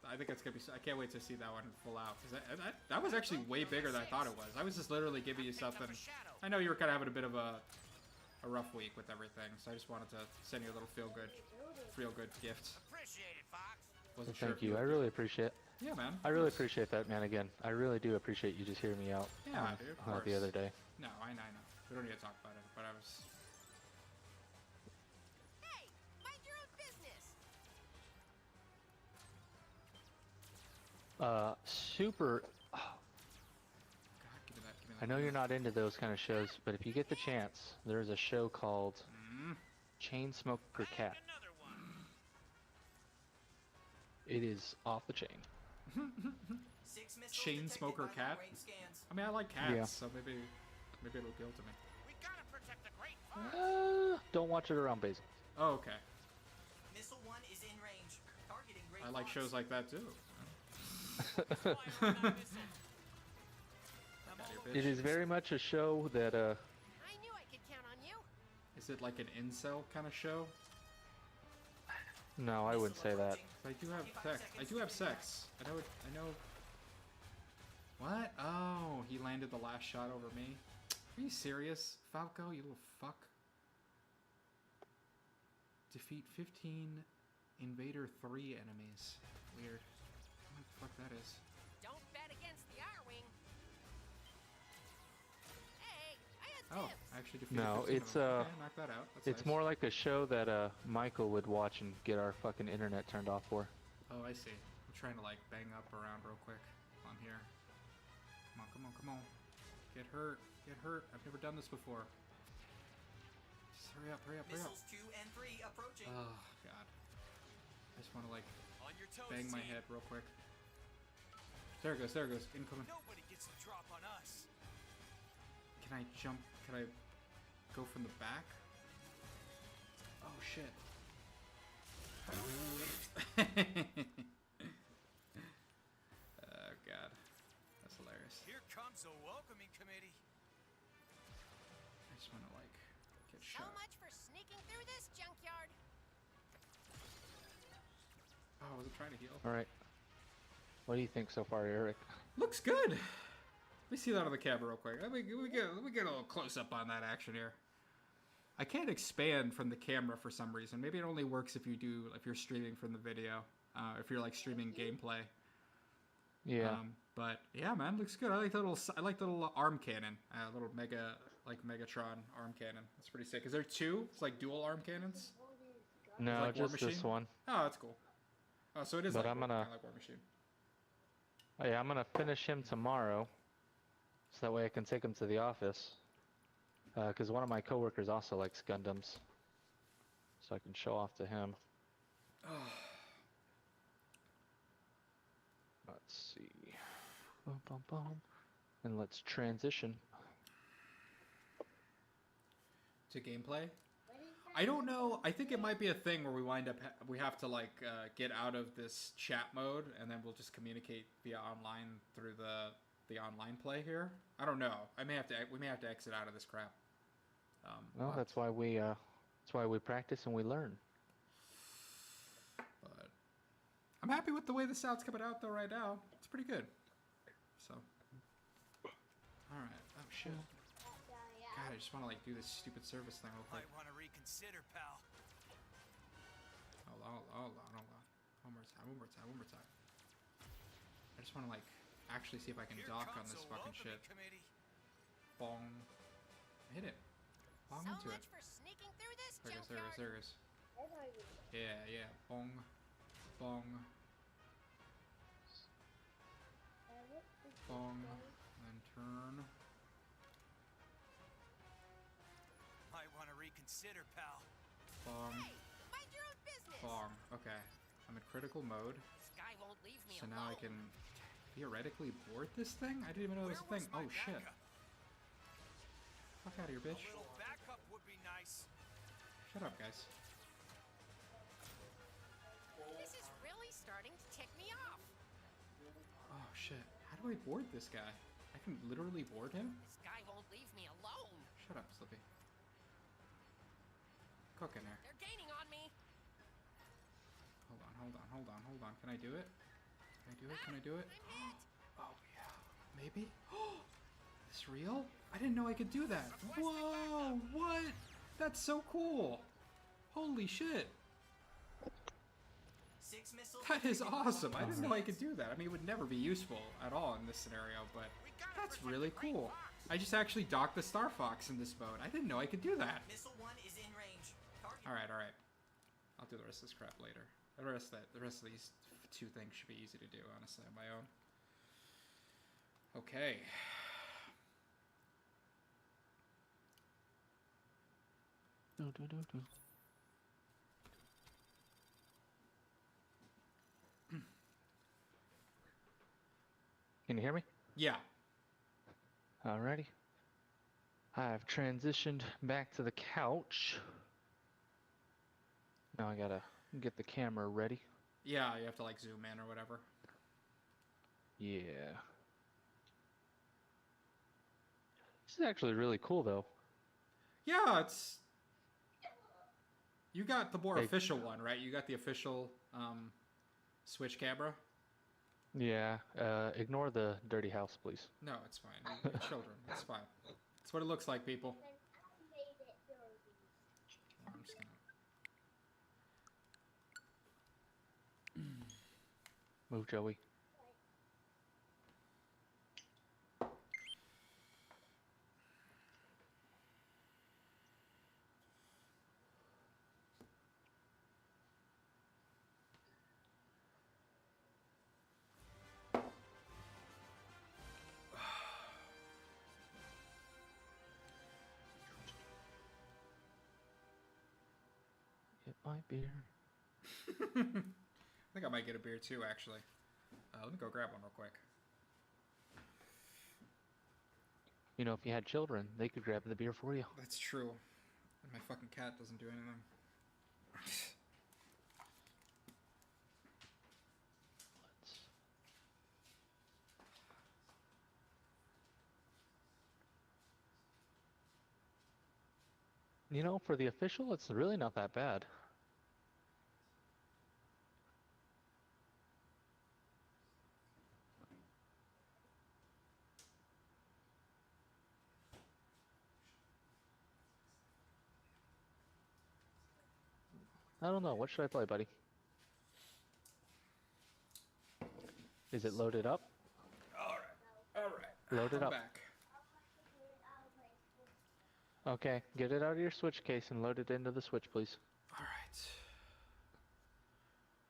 I think it's gonna be. I can't wait to see that one full out because that was actually way bigger than I thought it was. I was just literally giving you something. I know you were kind of having a bit of a rough week with everything, so I just wanted to send you a little feel good gift. Appreciate it, Fox. Wasn't sure. Thank you. I really appreciate it. Yeah, man. I really appreciate that, man. Again, I really do appreciate you just hearing me out. Yeah, dude. Of course. The other day. No, I know. We don't need to talk about it, but I was. Hey, mind your own business. Super. God, give me that. I know you're not into those kind of shows, but if you get the chance, there's a show called Chainsmoker Cat. Another one. It is off the chain. 6 missiles Chain detected smoker by cat? long-range scans. I mean, I like cats, Yeah. so maybe it'll appeal to me. We gotta protect the great forest. Don't watch it around Basil. Oh, okay. Missile 1 is in range. Targeting Great I like Fox. shows like that too. Fire on that missile. I'm Got all your over bitch. It is very much a show that I knew I could count on you. Is it like an incel kind of show? no, I wouldn't say that. I do have sex. I do have sex. I know. What? Oh, he landed the last shot over me. Are you serious, Falco? You little fuck. Defeat 15 Invader 3 enemies. Weird. What the fuck that is? Don't bet against the R-Wing. Hey, I had Oh, dibs. I actually defeated No, 15 it's, of them. Okay, knock that out. That's It's nice. more like a show that Michael would watch and get our fucking internet turned off for. Oh, I see. I'm trying to like bang up around real quick on here. Come on. Get hurt. I've never done this before. Just hurry up. Missiles 2 and 3 approaching. Oh, God. I just want to like on your toes, bang my team. head real quick. There it goes. Incoming. Nobody gets a drop on us. Can I jump? Can I go from the back? Oh, shit. Oh, God. That's hilarious. Here comes a welcoming committee. I just want to like get So shot. much for sneaking through this junkyard. Oh, I wasn't trying to heal. Alright. What do you think so far, Eric? Looks good. Let me see that on the camera real quick. Let me get a little close up on that action here. I can't expand from the camera for some reason. Maybe it only works if you're streaming from the video. If you're like streaming gameplay. Yeah. But yeah, man, looks good. I like the little arm cannon. Little Megatron arm cannon. That's pretty sick. Is there two? It's like dual arm cannons. no, like War just this Machine? one. Oh, that's cool. Oh, so it is But like, I'm gonna- kinda like War Machine. Oh, yeah, I'm gonna finish him tomorrow, so that way I can take him to the office. Because one of my coworkers also likes Gundams, so I can show off to him. Let's see. Boom, boom, boom. And let's transition. To gameplay. I don't know. I think it might be a thing where we wind up we have to like get out of this chat mode and then we'll just communicate via online through the online play here. I don't know. We may have to exit out of this crap. Well, but- that's why we practice and we learn. But I'm happy with the way the sound's coming out though right now. It's pretty good. So. All right. Oh shit. God, I just want to like do this stupid service thing real quick. Might want to reconsider, pal. Hold on. One more time. I just want to like actually see if I can Here dock on comes this a fucking welcoming shit. committee. Bong. Hit it. Bong So into much it. for sneaking through this There it junkyard. goes. There it goes. Yeah. Bong. Bong. Bong. And then turn. Might want to reconsider, pal. Bong. Hey, mind your own business. Bong. Okay. I'm in critical mode. This guy won't leave me So alone. now I can theoretically board this thing? I didn't even know there was a thing. Where Oh was my shit. backup? Fuck out of here, A bitch. little backup would be nice. Shut up, guys. This is really starting to tick me off. Oh shit. How do I board this guy? I can literally board him? This guy won't leave me alone. Shut up, Slippy. cooking here. They're gaining on me. Hold on, hold on, hold on, hold on. Can I do it? Can I do it? Can I do it? I'm hit. Oh, yeah. Maybe? This real? I didn't know I could do that. Whoa! What? That's so cool. Holy shit. 6 missiles. That is detected. awesome. I didn't know I could do that. I mean, it would never be useful at all in this scenario, but that's really cool. I just actually docked the Star Fox in this mode. I didn't know I could do that. Missile 1 is in range. Target. Alright, alright. I'll do the rest of this crap later. The rest of these 2 things should be easy to do, honestly, on my own. Okay. Can you hear me? Yeah. Alrighty. I've transitioned back to the couch. Now I gotta get the camera ready. Yeah, you have to, like, zoom in or whatever. Yeah. This is actually really cool, though. Yeah, it's... You got the more Hey. official one, right? You got the official, Switch camera? Yeah. Ignore the dirty house, please. No, it's fine. You're children. It's fine. It's what it looks like, people. I'm just gonna... Move, Joey. Get my beer. I think I might get a beer too, actually. Let me go grab one real quick. You know, if you had children, they could grab the beer for you. That's true. And my fucking cat doesn't do anything. You know, for the official, it's really not that bad. I don't know. What should I play, buddy? Is it loaded up? Alright. Load it I'm up. back. Okay, get it out of your Switch case and load it into the Switch, please. Alright.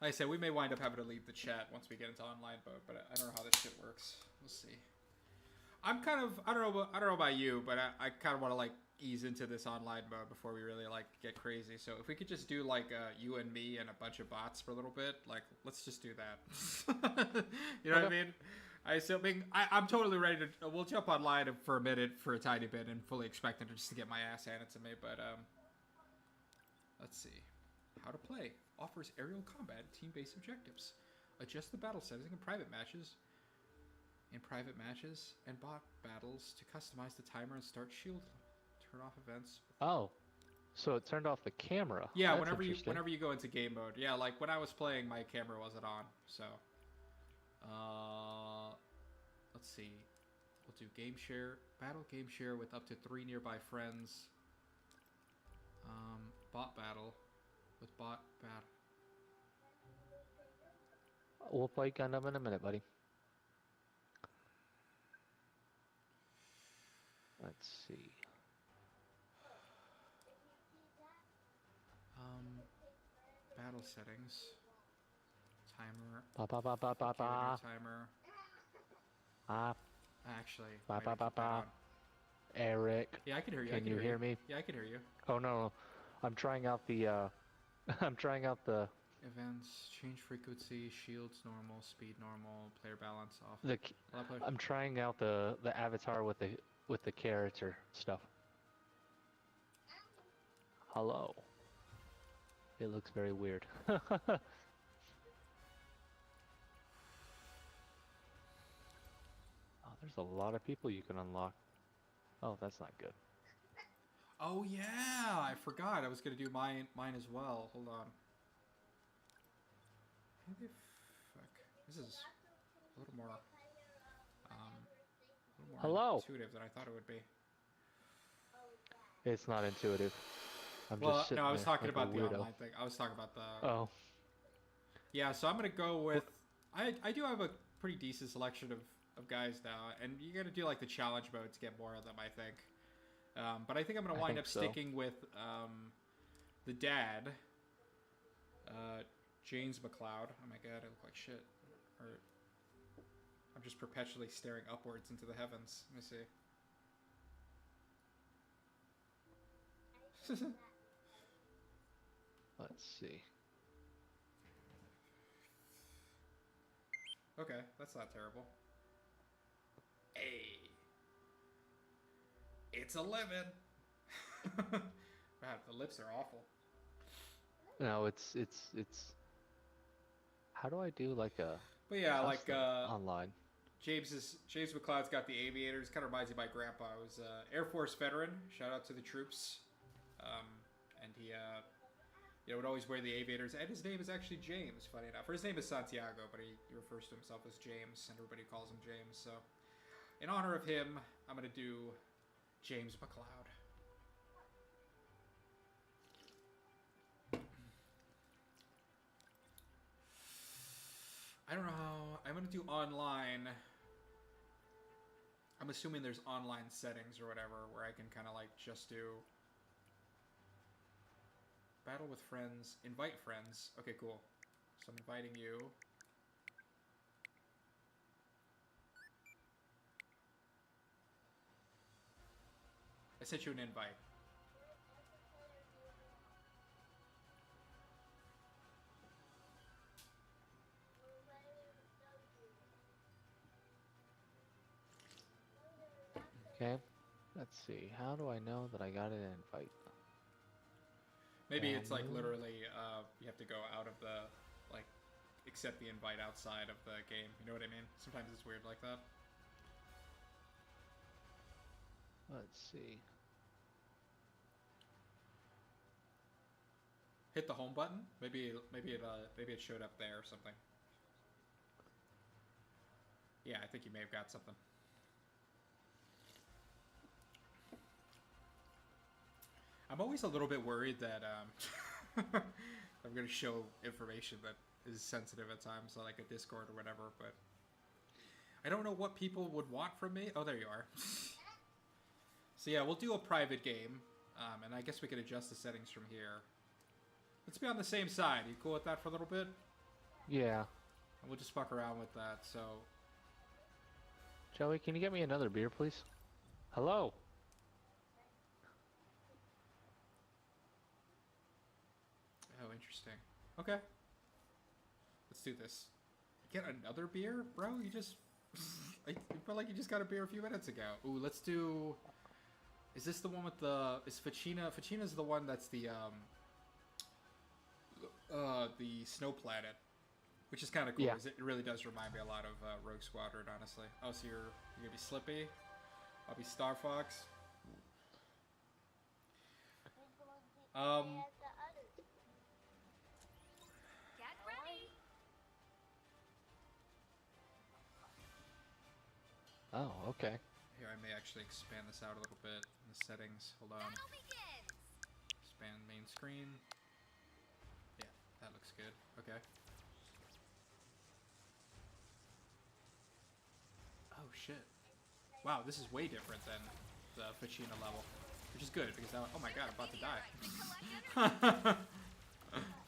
Like I said, we may wind up having to leave the chat once we get into online mode, but I don't know how this shit works. We'll see. I'm kind of, I don't know about you, but I kind of want to, like, ease into this online mode before we really, like, get crazy. So if we could just do, like, you and me and a bunch of bots for a little bit, like, let's just do that. You know what I mean? I'm totally ready to, we'll jump online for a minute, for a tiny bit, and fully expecting it just to get my ass handed to me, but, let's see. How to play. Offers aerial combat, team-based objectives. Adjust the battle settings in private matches. And bot battles to customize the timer and start shield. Turn off events. Oh, so it turned off the camera. Yeah, That's interesting. whenever you go into game mode. Yeah, like when I was playing, my camera wasn't on. So, let's see. We'll do game share, battle game share with up to 3 nearby friends. Bot battle with bot battle. We'll play Gundam in a minute, buddy. Let's see. Battle settings. Timer. Ba ba ba ba ba ba. Timer. Ah, Actually. ba maybe ba ba keep that ba. on. Eric. Yeah, I can hear you. Can you hear me? Yeah, I can hear you. Oh no, I'm trying out the. I'm trying out the Events, change frequency, shields normal, speed normal, player balance off. the. Allow player- I'm trying out the avatar with the character stuff. Hello. It looks very weird. Oh, there's a lot of people you can unlock. Oh, that's not good. Oh yeah, I forgot. I was gonna do mine as well. Hold on. How the fuck? This is a little more Hello. intuitive than I thought it would be. It's not intuitive. I'm Well, just sitting no, I was there talking like a about the weirdo. online thing. I was talking about the. Oh, Yeah, so I'm gonna go with. I do have a pretty decent selection of guys now, and you gotta do like the challenge mode to get more of them, I think. But I think I'm gonna I wind think up so. sticking with the dad, James McLeod. Oh my god, I look like shit. Or I'm just perpetually staring upwards into the heavens. Let me see. let's see. Okay, that's not terrible. Hey, it's 11. Wow, the lips are awful. No, it's. How do I do like a But yeah, like custom online? James McLeod's got the aviators. Kind of reminds me of my grandpa. I was Air Force veteran. Shout out to the troops. And he would always wear the aviators. And his name is actually James. Funny enough, or his name is Santiago, but he refers to himself as James, and everybody calls him James. So, in honor of him, I'm gonna do James McLeod. I don't know how. I'm gonna do online. I'm assuming there's online settings or whatever where I can kind of like just do battle with friends, invite friends. Okay, cool. So I'm inviting you. I sent you an invite. Okay. Let's see. How do I know that I got an invite? Maybe it's like Download. literally you have to go out of the like accept the invite outside of the game. You know what I mean? Sometimes it's weird like that. Let's see. Hit the home button. Maybe it showed up there or something. Yeah, I think you may have got something. I'm always a little bit worried that I'm going to show information that is sensitive at times, like a Discord or whatever, but I don't know what people would want from me. Oh, there you are. So yeah, we'll do a private game, and I guess we could adjust the settings from here. Let's be on the same side. You cool with that for a little bit? Yeah. And we'll just fuck around with that, so... Joey, can you get me another beer, please? Hello. Oh, interesting. Okay. Let's do this. Get another beer? Bro, you just... I feel like you just got a beer a few minutes ago. Ooh, let's do... Is this the one with the... Is Ficina... Ficina's the one that's the Snow Planet. Which is kind of cool, Yeah. because it really does remind me a lot of Rogue Squadron, honestly. Oh, so you're gonna be Slippy? I'll be Star Fox. Get ready. Oh, okay. Here, I may actually expand this out a little bit in the settings. Hold on. Battle begins. Expand main screen. Yeah, that looks good. Okay. Oh, shit. Wow, this is way different than the Ficina level. Which is good, because now... Oh my god, I'm about to die.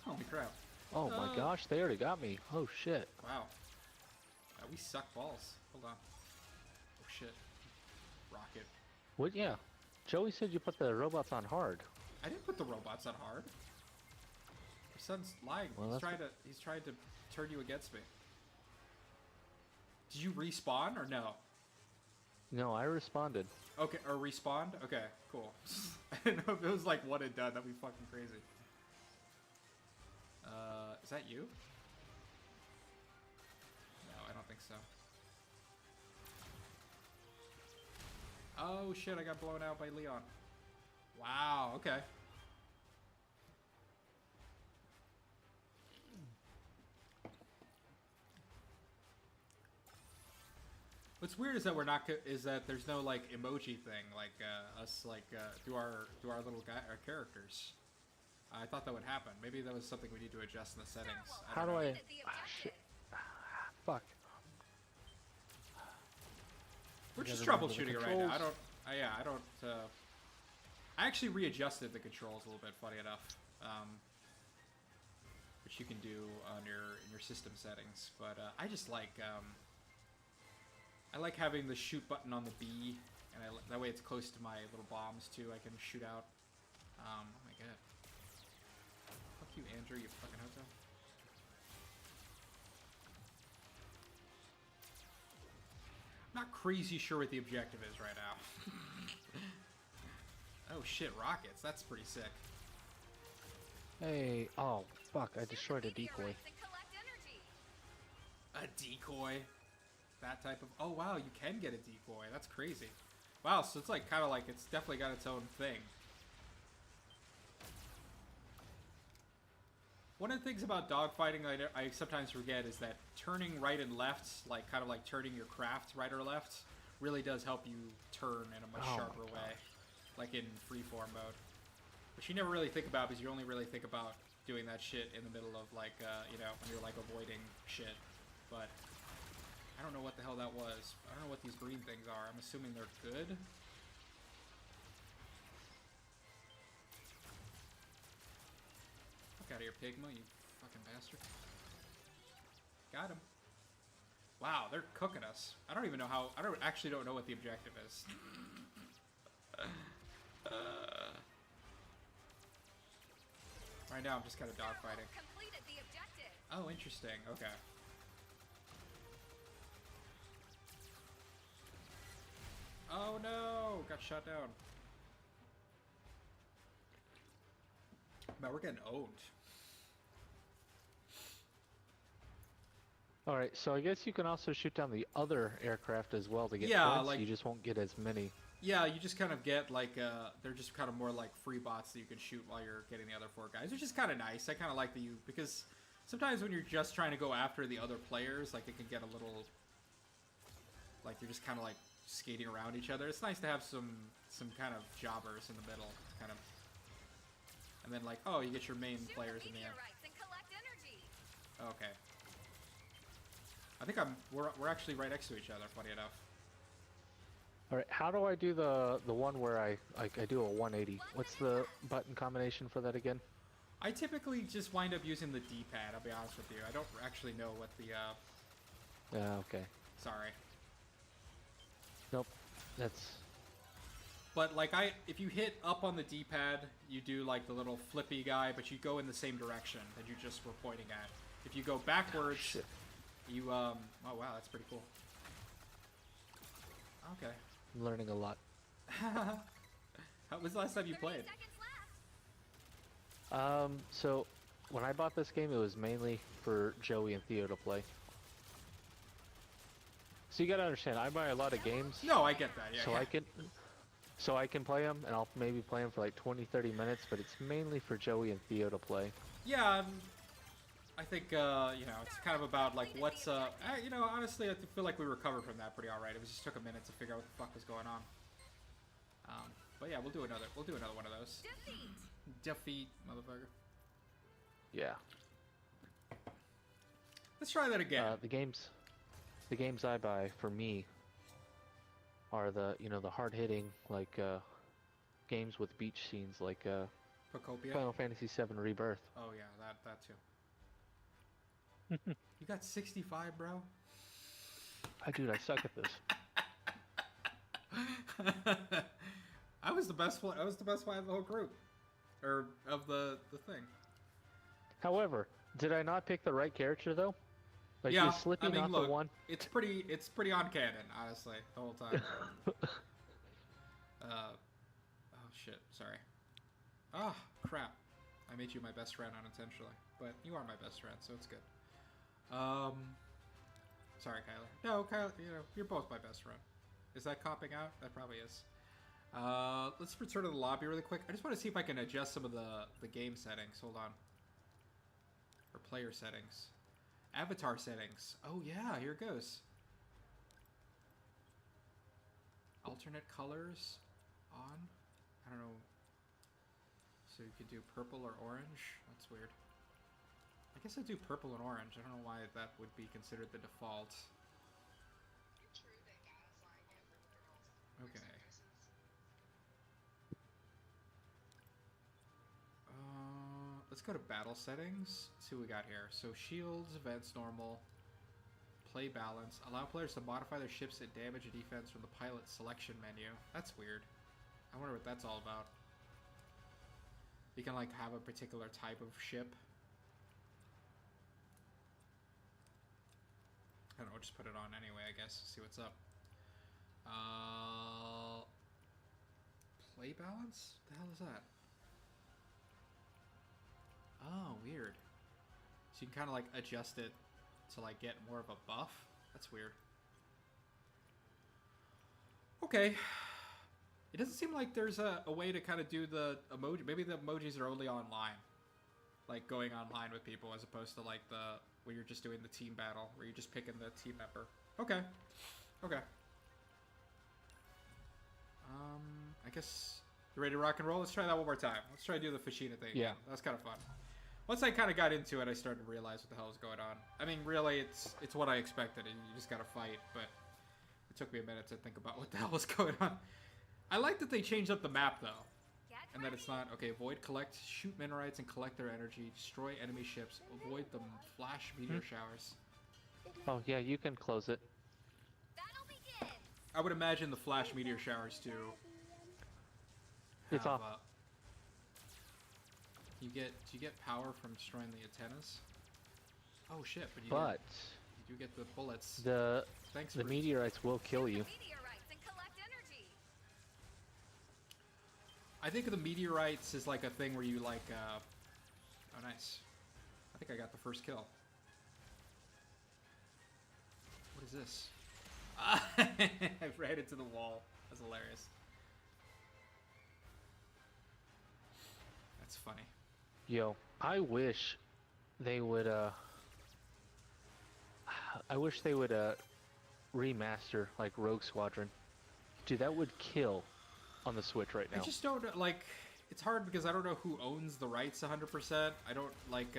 Holy crap. Oh my gosh, they already got me. Oh shit. Wow. We suck balls. Hold on. Oh shit. Rocket. What? Yeah. Joey said you put the robots on hard. I didn't put the robots on hard. Your son's lying. Well, He's trying to turn you against me. Did you respawn or no? No, I responded. Okay, or respawned? Okay, cool. I didn't know if it was like one and done. That'd be fucking crazy. Is that you? No, I don't think so. Oh shit, I got blown out by Leon. Wow. Okay. What's weird is that we're not is that there's no like emoji thing like us like through our little our characters. I thought that would happen. Maybe that was something we need to adjust in the settings. How do I? Shit. Fuck. We're just Never remember the troubleshooting it right now. controls. I don't. I actually readjusted the controls a little bit. Funny enough, which you can do on in your system settings. But I just like I like having the shoot button on the B, and that way it's close to my little bombs too. I can shoot out. Oh my god! Fuck you, Andrew. You fucking hotel. Not crazy sure what the objective is right now. Oh shit, rockets. That's pretty sick. Hey, oh fuck! I destroyed a decoy. A decoy? That type of... Oh wow, you can get a decoy. That's crazy. Wow, so it's like kind of like it's definitely got its own thing. One of the things about dogfighting I sometimes forget is that turning right and left, like kind of like turning your craft right or left, really does help you turn in a much sharper way, like in freeform mode. Which you never really think about because you only really think about doing that shit in the middle of like, you know, when you're like avoiding shit. But I don't know what the hell that was. I don't know what these green things are. I'm assuming they're good. Fuck out of here, Pigma, you fucking bastard. Got him. Wow, they're cooking us. I don't even know how... I actually don't know what the objective is. Right now I'm just kind of dogfighting. Oh, interesting. Okay. Oh no! Got shot down. Man, we're getting owned. Alright, so I guess you can also shoot down the other aircraft as well to get Yeah, points. like- You just won't get as many. Yeah, you just kind of get like, they're just kind of more like free bots that you can shoot while you're getting the other 4 guys, which is kind of nice. I kind of like that because sometimes when you're just trying to go after the other players, like it can get a little, like you're just kind of like skating around each other. It's nice to have some kind of jobbers in the middle, kind of. And then like, oh, you get your main players in the end. Okay. I think we're actually right next to each other, funny enough. Alright, how do I do the one where I do a 180? What's the button combination for that again? I typically just wind up using the D-pad, I'll be honest with you. I don't actually know what the, Yeah, okay. sorry. Nope. That's... But like if you hit up on the D-pad, you do like the little flippy guy, but you go in the same direction that you just were pointing at. If you go backwards, shit. you, oh wow, that's pretty cool. Okay. I'm learning a lot. How was the last time you played? So when I bought this game, it was mainly for Joey and Theo to play. So you gotta understand, I buy a lot of games. No, I get that, yeah. So I can play them, and I'll maybe play them for like 20-30 minutes, but it's mainly for Joey and Theo to play. Yeah, I think, you know, it's kind of about, like, what's, you know, honestly, I feel like we recovered from that pretty alright. It just took a minute to figure out what the fuck was going on. But yeah, we'll do another one of those. Defeat, motherfucker. Yeah. Let's try that again. The games I buy for me are the, you know, the hard-hitting, like, games with beach scenes, like, Procopia? Final Fantasy VII Rebirth. Oh yeah, that too. You got 65, bro? Dude, I suck at this. I was the best one. I was the best one of the whole group, or of the thing. However, did I not pick the right character though? Like, Yeah, is Slippy I mean, not look, the one? It's pretty on canon, honestly, the whole time. Oh shit, sorry. Ah, crap. I made you my best friend unintentionally, but you are my best friend, so it's good. Sorry, Kyler. No, Kyler, you know, you're both my best friend. Is that copping out? That probably is. Let's return to the lobby really quick. I just want to see if I can adjust some of the game settings. Hold on. Or player settings. Avatar settings. Oh yeah, here it goes. Alternate colors on. I don't know. So you could do purple or orange. That's weird. I guess I'd do purple and orange. I don't know why that would be considered the default. Okay. Let's go to battle settings. Let's see what we got here. So shields, events, normal, play balance. Allow players to modify their ships at damage and defense from the pilot selection menu. That's weird. I wonder what that's all about. You can like have a particular type of ship. I don't know, just put it on anyway, I guess. See what's up. Play balance? What the hell is that? Oh, weird. So you can kind of like adjust it to like get more of a buff. That's weird. Okay. It doesn't seem like there's a way to kind of do the emoji. Maybe the emojis are only online. Like going online with people as opposed to like where you're just doing the team battle, where you're just picking the team member. Okay. Okay. I guess you ready to rock and roll? Let's try that one more time. Let's try to do the Fashina thing. Yeah. That was kind of fun. Once I kind of got into it, I started to realize what the hell was going on. I mean, really, it's what I expected, and you just gotta fight, but it took me a minute to think about what the hell was going on. I like that they changed up the map, though. Get And that it's ready. not, okay, avoid, collect, shoot minerals and collect their energy, destroy enemy ships, avoid the flash meteor showers. Oh yeah, you can close it. Battle begins. I would imagine the flash meteor showers too. It's off. Do you get power from destroying the antennas? Oh shit! But you do get the bullets. The Thanks. the for, meteorites will kill you. Meteorites and collect energy. I think the meteorites is like a thing where you like. Oh nice. I think I got the first kill. What is this? I ran into the wall. That's hilarious. That's funny. Yo, I wish they would remaster like Rogue Squadron. Dude, that would kill on the Switch right now. I just don't like. It's hard because I don't know who owns the rights 100%. I don't like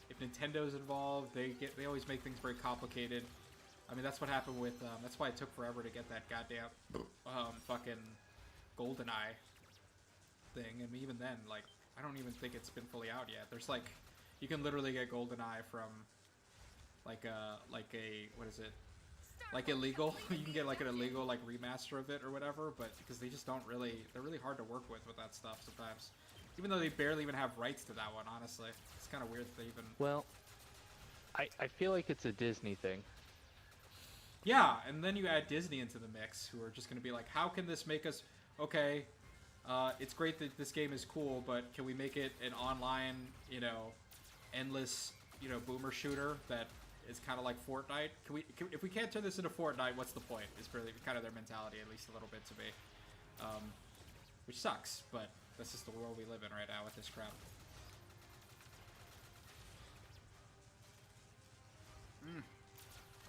if Nintendo's involved. They always make things very complicated. I mean, that's what happened with. That's why it took forever to get that goddamn fucking Golden Eye thing. And even then, like, I don't even think it's been fully out yet. There's like, you can literally get Golden Eye from like a what is it? Like illegal. You can get like an illegal like remaster of it or whatever. But because they just don't really, they're really hard to work with that stuff sometimes. Even though they barely even have rights to that one, honestly, it's kind of weird that they even. Well, I feel like it's a Disney thing. Yeah, and then you add Disney into the mix, who are just going to be like, how can this make us... Okay, it's great that this game is cool, but can we make it an online, endless, boomer shooter that is kind of like Fortnite? If we can't turn this into Fortnite, what's the point? Is really kind of their mentality, at least a little bit to me. Which sucks, but this is the world we live in right now with this crap.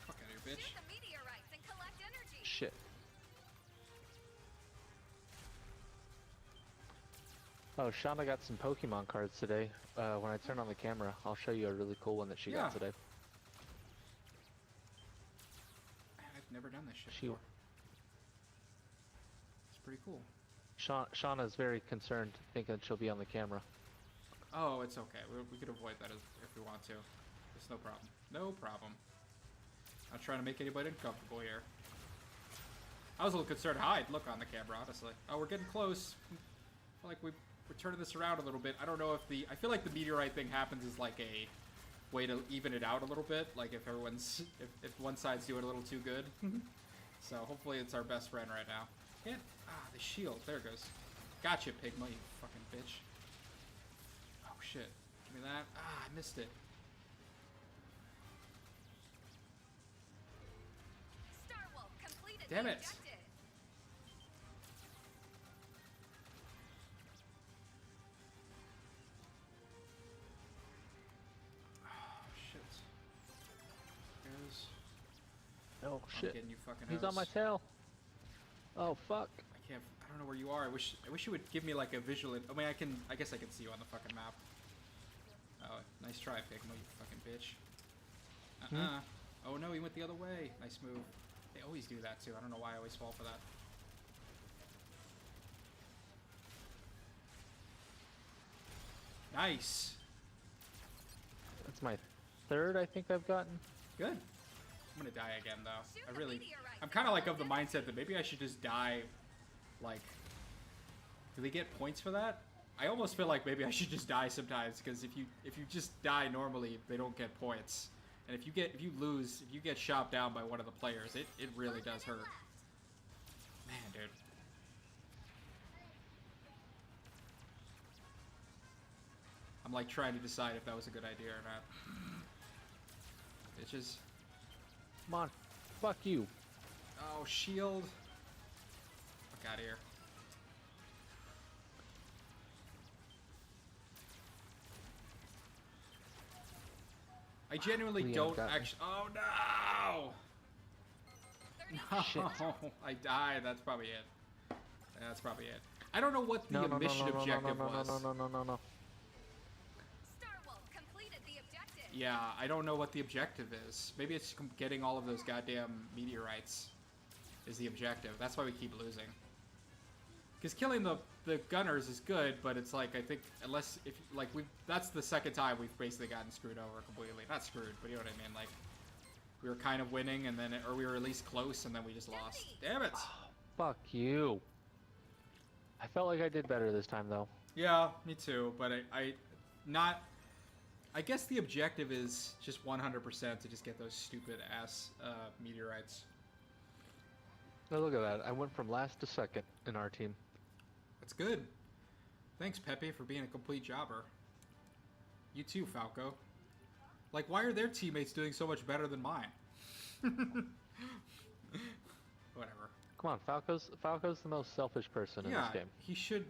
Fuck out of here, bitch. Shoot the meteorites and collect energy. Shit. Oh, Shauna got some Pokemon cards today. When I turn on the camera, I'll show you a really cool one that she got Yeah. today. I've never done this shit She- before. It's pretty cool. Shauna's very concerned, thinking she'll be on the camera. Oh, it's okay. We could avoid that if we want to. It's no problem. No problem. Not trying to make anybody uncomfortable here. I was a little concerned how I'd look on the camera, honestly. Oh, we're getting close. I feel like we're turning this around a little bit. I don't know if I feel like the meteorite thing happens as like a way to even it out a little bit. Like if if one side's doing a little too good. So hopefully it's our best friend right now. Hit. The shield. There it goes. Gotcha, Pigma, you fucking bitch. Oh shit. Give me that. I missed it. Star Wolf completed Damn the it. objective. Oh I'm shit. getting you fucking He's on my hose. tail. Oh fuck. I can't. I don't know where you are. I wish you would give me like a visual. I mean, I guess I can see you on the fucking map. Oh, nice try, Pigmo, you fucking bitch. Oh no, he went the other way. Nice move. They always do that too. I don't know why I always fall for that. Nice. That's my third, I think I've gotten. Good. I'm gonna die again though. Shoot I the really. meteorite. I'm kind of like of the mindset that maybe I should just die. Like, do they get points for that? I almost feel like maybe I should just die sometimes because if you just die normally, they don't get points. And if you get shot down by one of the players, it really does hurt. Man, dude. I'm like trying to decide if that was a good idea or not. Bitches. Come on. Fuck you. Oh, shield. Fuck out of here. I genuinely Leon don't got me. actually. Oh no! 30 Shit. No, I died. That's probably it. That's probably it. I don't know what the No, mission objective was. no. Starwolf completed the objective. Yeah, I don't know what the objective is. Maybe it's getting all of those goddamn meteorites is the objective. That's why we keep losing. Because killing the gunners is good, but it's like, I think, unless, if, like, that's the second time we've basically gotten screwed over completely. Not screwed, but you know what I mean, like, we were kind of winning, and then, or we were at least close, and then we just lost. Damn it! Fuck you. I felt like I did better this time, though. Yeah, me too, but I guess the objective is just 100% to just get those stupid ass meteorites. Now look at that. I went from last to second in our team. That's good. Thanks, Pepe, for being a complete jobber. You too, Falco. Like, why are their teammates doing so much better than mine? Whatever. Come on, Falco's the most selfish person in Yeah, this game. he should...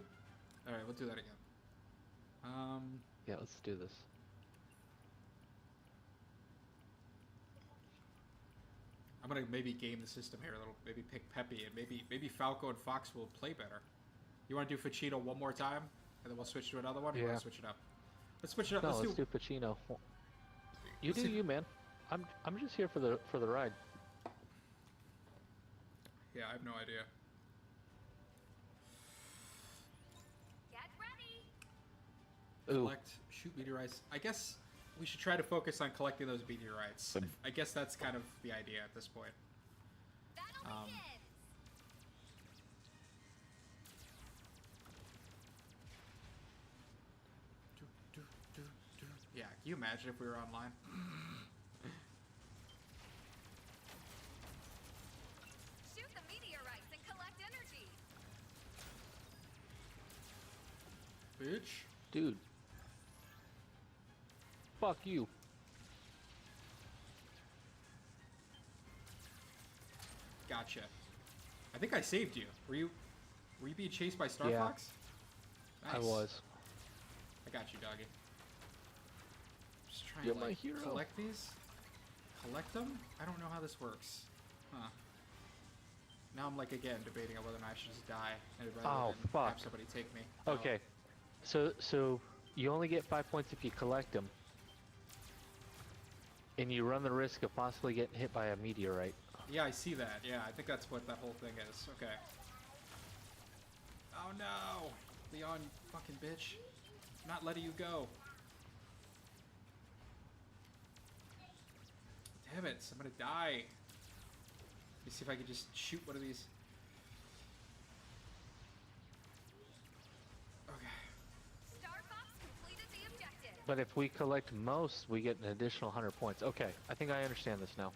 Alright, we'll do that again. Yeah, let's do this. I'm gonna maybe game the system here a little. Maybe pick Pepe, and maybe Falco and Fox will play better. You want to do Ficino one more time, and then we'll switch to another one? Or you want Yeah. to switch it up? Let's switch it up. No, let's let's do Pacino. You let's do do- you, man. I'm just here for the ride. Yeah, I have no idea. Get ready. Ooh, Collect, shoot meteorites. I guess we should try to focus on collecting those meteorites. I guess that's kind of the idea at this point. Battle begins. Yeah, can you imagine if we were online? Shoot the meteorites and collect energy. Bitch. dude. Fuck you. Gotcha. I think I saved you. Were you being chased by Star Yeah. Fox? I was. I got you, doggy. Just trying You're to my like hero. collect these. Collect them? I don't know how this works. Huh. Now I'm like again debating on whether or not I should just die and rather Oh, than fuck. have somebody take me. Okay. So you only get 5 points if you collect them. And you run the risk of possibly getting hit by a meteorite. Yeah, I see that. Yeah, I think that's what that whole thing is. Okay. Oh no! Leon, you fucking bitch. I'm not letting you go. Damn it, I'm gonna die. Let me see if I can just shoot one of these. Okay. Star Fox completed the objective. But if we collect most, we get an additional 100 points. Okay, I think I understand this now.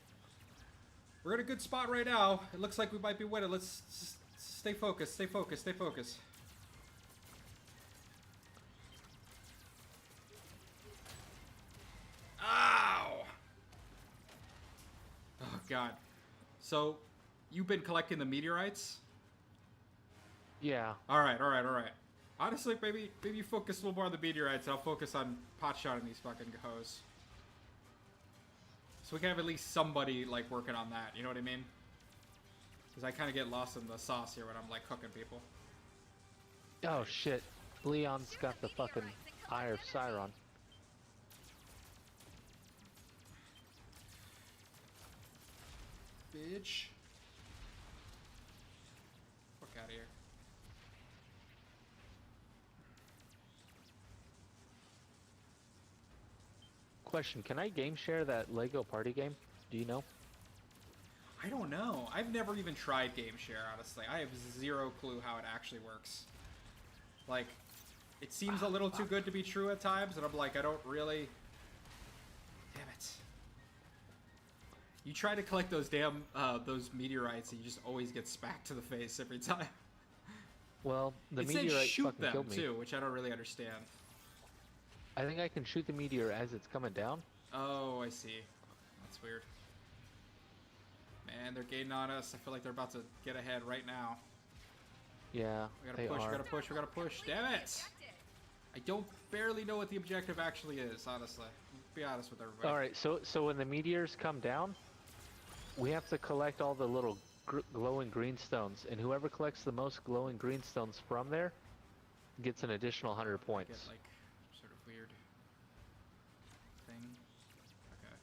We're in a good spot right now. It looks like we might be winning. Let's just stay focused, stay focused, stay focused. Ow! Oh, God. So, you've been collecting the meteorites? Yeah. Alright, alright, alright. Honestly, maybe you focus a little more on the meteorites, and I'll focus on pot shotting these fucking hoes. So we can have at least somebody, like, working on that, you know what I mean? Because I kind of get lost in the sauce here when I'm, like, cooking people. Oh shit. Leon's got the fucking Eye of Sauron. Bitch. Fuck out of here. Question, can I game share that Lego party game? Do you know? I don't know. I've never even tried game share, honestly. I have zero clue how it actually works. Like, it seems a little too good to be true at times, and I'm like, I don't really... Damn it. You try to collect those damn, those meteorites, and you just always get smacked to the face every time. Well, the It says meteorite shoot fucking them, killed me. too, which I don't really understand. I think I can shoot the meteor as it's coming down. Oh, I see. That's weird. Man, they're gaining on us. I feel like they're about to get ahead right now. Yeah, We gotta they push, are. we gotta push, we gotta push. Damn it! I don't barely know what the objective actually is, honestly. Be honest with everybody. Alright, so when the meteors come down, we have to collect all the little glowing green stones, and whoever collects the most glowing green stones from there gets an additional 100 Get, points. like, sort of weird thing. Okay.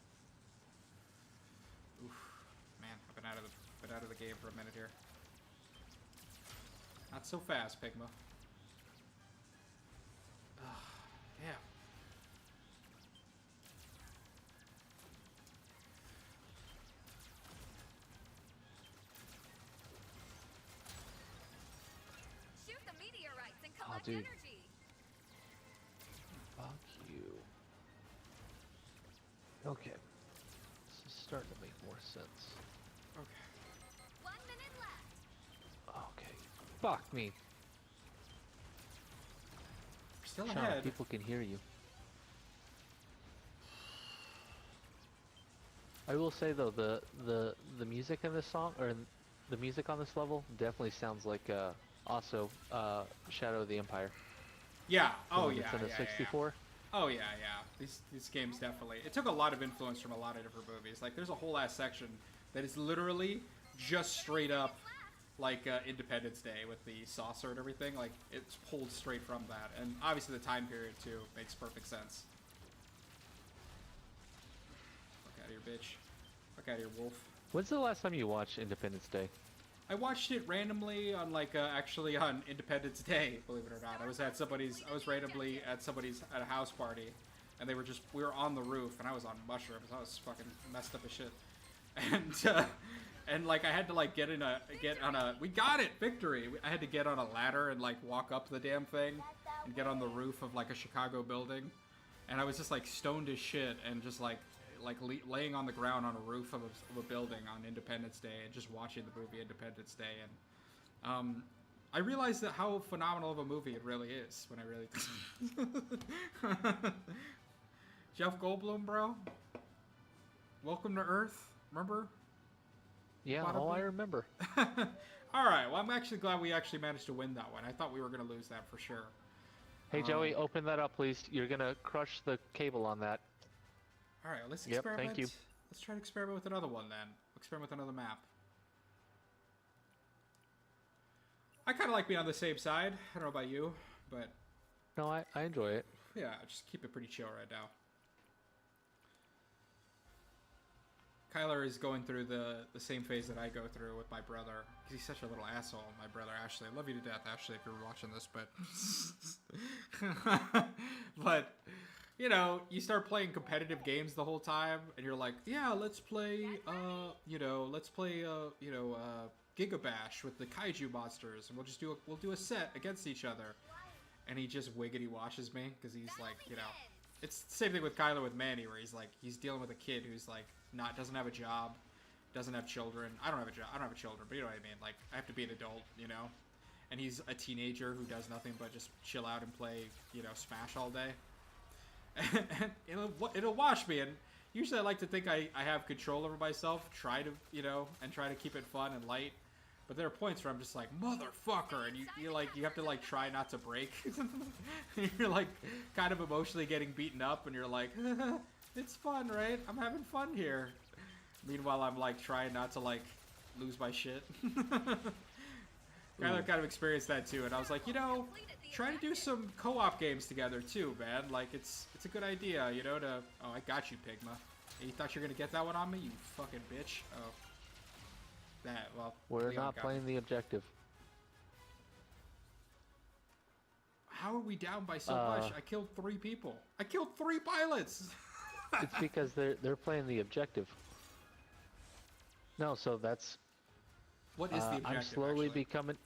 Oof. Man, I've been out of the game for a minute here. Not so fast, Pigma. Damn. Shoot the meteorites and Oh, collect dude. energy. Fuck you. Okay. This is starting to make more sense. Okay. 1 minute left. Okay. Fuck me. We're still Sean, ahead. people can hear you. I will say though, the music in this song, or the music on this level, definitely sounds like also Shadow of the Empire. Yeah. Oh When yeah. It's in Yeah, a yeah, 64. Oh yeah, yeah. These games definitely. It took a lot of influence from a lot of different movies. Like there's a whole ass section that is literally just straight up like Independence Day with the saucer and everything. Like it's pulled straight from that, and obviously the time period too makes perfect sense. Fuck out of here, bitch. Fuck out of here, wolf. When's the last time you watched Independence Day? I watched it randomly on like actually on Independence Day, believe it or not. I was randomly at at a house party, and we were on the roof, and I was on mushrooms. I was fucking messed up as shit, and like I had to like we got it, victory. I had to get on a ladder and like walk up the damn thing and get on the roof of like a Chicago building, and I was just like stoned as shit and just like laying on the ground on a roof of a building on Independence Day and just watching the movie Independence Day, and I realized that how phenomenal of a movie it really is when I really Jeff Goldblum, bro, welcome to Earth, remember? Yeah, Bada oh, I bing. remember. Alright, well I'm actually glad we actually managed to win that one. I thought we were gonna lose that for sure. Hey Joey, open that up, please. You're gonna crush the cable on that. Alright, let's Yep, experiment. thank you. Let's try to experiment with another one then. Experiment with another map. I kind of like being on the same side. I don't know about you, but No, I enjoy it. yeah, just keep it pretty chill right now. Kyler is going through the same phase that I go through with my brother. He's such a little asshole, my brother Ashley. I love you to death, Ashley, if you're watching this, but... but, you know, you start playing competitive games the whole time, and you're like, yeah, let's play, Giga Bash with the kaiju monsters, and we'll do a set against each other. And he just wiggity washes me, because he's like, you know... It's the same thing with Kyler with Manny, where he's dealing with a kid who's like, doesn't have a job, doesn't have children. I don't have a job. I don't have children, but you know what I mean. Like, I have to be an adult, you know. And he's a teenager who does nothing but just chill out and play, you know, Smash all day. And it'll wash me. And usually I like to think I have control over myself. Try to keep it fun and light. But there are points where I'm just like, motherfucker, and you have to like try not to break. You're like kind of emotionally getting beaten up, and you're like, It's fun, right? I'm having fun here. Meanwhile, I'm like trying not to like lose my shit. Kind of experienced that too, and I was like, you know, try to do some co-op games together too, man. Like it's a good idea, you know. To oh, I got you, Pigma. You thought you were gonna get that one on me, you fucking bitch. Oh, that well. We're Leon not got playing me. the objective. How are we down by so much? I killed 3 people. I killed 3 pilots. It's because they're playing the objective. No, so that's. What is the objective? I'm slowly actually? becoming.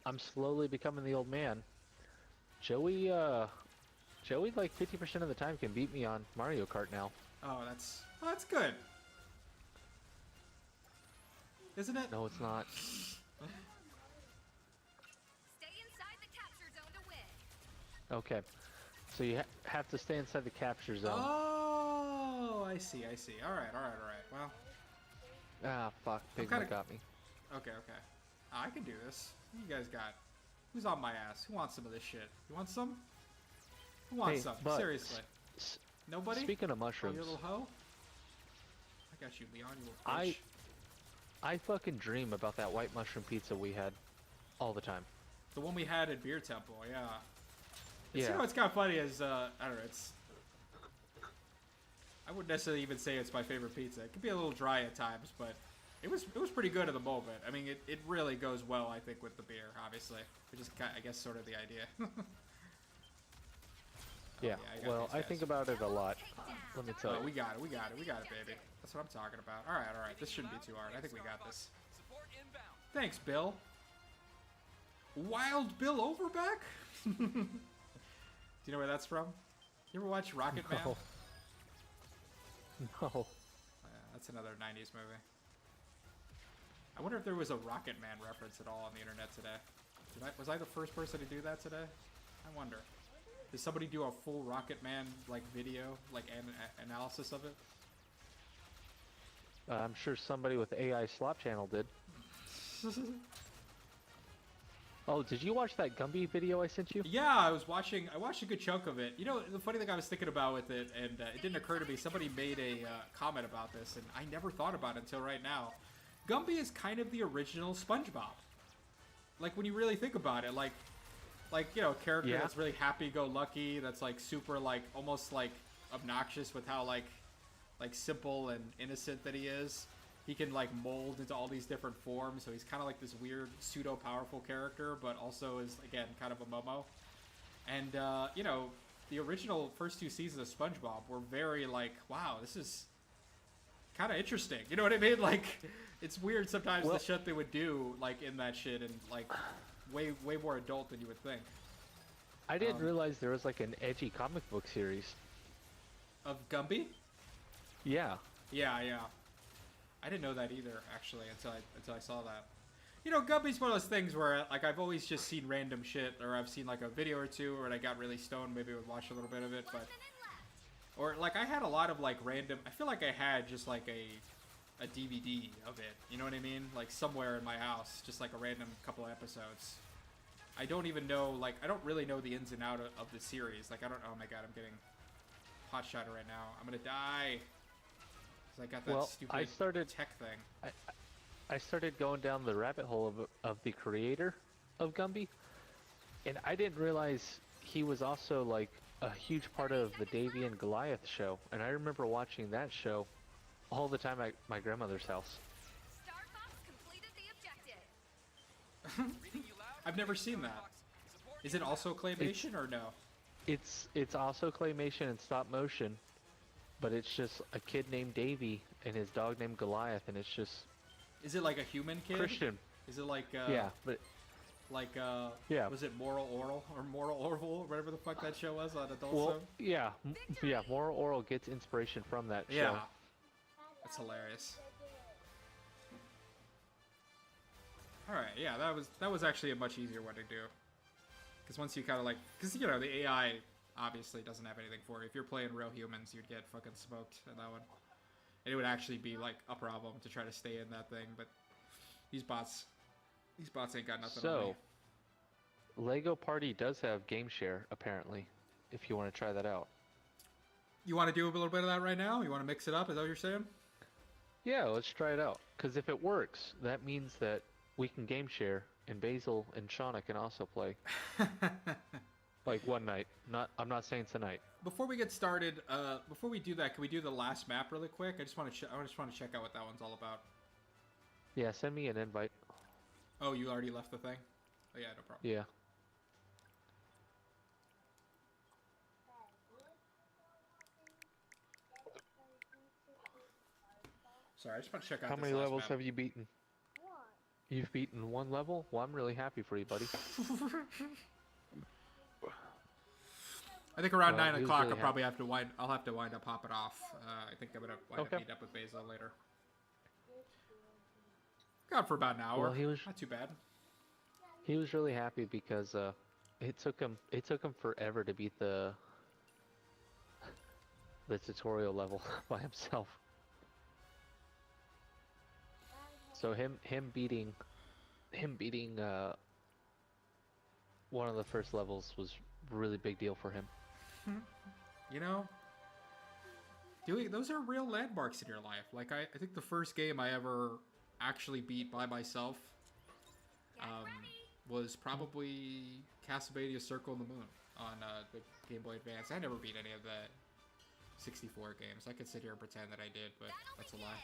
I'm slowly becoming the old man. Joey like 50% of the time can beat me on Mario Kart now. Oh, that's good. Isn't it? No, it's not. Stay inside the capture zone to win. Okay, so you have to stay inside the capture zone. Oh, I see. All right. Well, Ah, fuck, I'm Pigma kinda- got me. okay. I can do this. Who you guys got? Who's on my ass? Who wants some of this shit? You want some? Who wants Hey, some? but Seriously. s- Nobody? Speaking of Oh, mushrooms, you little hoe? I got you, Leon, you little bitch. I fucking dream about that white mushroom pizza we had all the time. The one we had at Beer Temple, yeah. Yeah. You know what's kind of funny is, I don't know, it's... I wouldn't necessarily even say it's my favorite pizza. It can be a little dry at times, but it was pretty good at the moment. I mean, it really goes well, I think, with the beer, obviously. Which is, I guess, sort of the idea. Yeah, I got well, these I guys. think about it a lot. Let me tell Oh, you. we got it, baby. That's what I'm talking about. Alright. This shouldn't be too hard. I think we got this. Support inbound. Thanks, Bill. Wild Bill Overback? Do you know where that's from? You ever watch Rocket Man? No. No. Yeah, that's another 90s movie. I wonder if there was a Rocket Man reference at all on the internet today. Was I the first person to do that today? I wonder. Did somebody do a full Rocket Man like video, like analysis of it? I'm sure somebody with AI Slop Channel did. Oh, did you watch that Gumby video I sent you? Yeah, I watched a good chunk of it. You know, the funny thing I was thinking about with it, and it didn't occur to me, somebody made a comment about this, and I never thought about it until right now. Gumby is kind of the original SpongeBob. Like, when you really think about it, like you know, a character Yeah. that's really happy-go-lucky, that's, like, super, like, almost, like, obnoxious with how, like simple and innocent that he is. He can, like, mold into all these different forms, so he's kind of like this weird, pseudo-powerful character, but also is, again, kind of a Momo. And, you know, the original first 2 seasons of SpongeBob were very, like, wow, this is kind of interesting. You know what I mean? Like, it's weird sometimes Well- the shit they would do, like, in that shit, and, like, way more adult than you would think. I didn't realize there was like an edgy comic book series. Of Gumby? Yeah. Yeah. I didn't know that either, actually, until I saw that. You know, Gumby's one of those things where, like, I've always just seen random shit, or I've seen, like, a video or two, or when I got really stoned, maybe I would watch a little bit of it, 1 but... minute left. Or, like, I had a lot of, like, random... I feel like I had just, like, a DVD of it, you know what I mean? Like, somewhere in my house, just, like, a random couple of episodes. I don't even know, like, I don't really know the ins and outs of the series. Like, I don't... Oh, my God, I'm getting hot shot right now. I'm gonna die. Because I got that Well, stupid I started- tech thing. I started going down the rabbit hole of the creator of Gumby, and I didn't realize he was also like a huge part of the Davy and Goliath show. And I remember watching that show all the time at my grandmother's house. Star Fox completed the objective. Reading you loud. I've never seen that. Support Is it also claymation or no? It's also claymation and stop motion, but it's just a kid named Davy and his dog named Goliath, and it's just Is it like a human kid? Christian. Is it like Yeah, but like Yeah. was it Moral Oral or Moral Orville, whatever the fuck that show was on Adult well, Swim? yeah, Moral Oral gets inspiration from that show. Yeah. That's hilarious. Alright, yeah, that was actually a much easier one to do. Because once you kind of like... Because, you know, the AI obviously doesn't have anything for you. If you're playing real humans, you'd get fucking smoked in that one. And it would actually be, like, a problem to try to stay in that thing, but... These bots ain't got nothing on me. So, Lego Party does have game share, apparently, if you want to try that out. You want to do a little bit of that right now? You want to mix it up? Is that what you're saying? Yeah, let's try it out. Because if it works, that means that we can game share, and Basil and Shauna can also play. Like one night. I'm not saying tonight. Before we get started, before we do that, can we do the last map really quick? I just want to check out what that one's all about. Yeah, send me an invite. Oh, you already left the thing? Oh yeah, no problem. Yeah. Sorry, I just want to check out How this many last levels map. have you beaten? You've beaten one level? Well, I'm really happy for you, buddy. I think around Well, 9 he was o'clock really I'll probably have to I'll have to wind up hopping off. I think I'm gonna wind up Okay. meeting up with Basil later. Got for about an hour. Well, he was- not too bad. He was really happy because it took him forever to beat the tutorial level by himself. So him beating one of the first levels was a really big deal for him. You know, those are real landmarks in your life. Like I think the first game I ever actually beat by myself was probably Castlevania Circle in the Moon on the Game Boy Advance. I never beat any of the 64 games. I could sit here and pretend that I did, but that's a lie.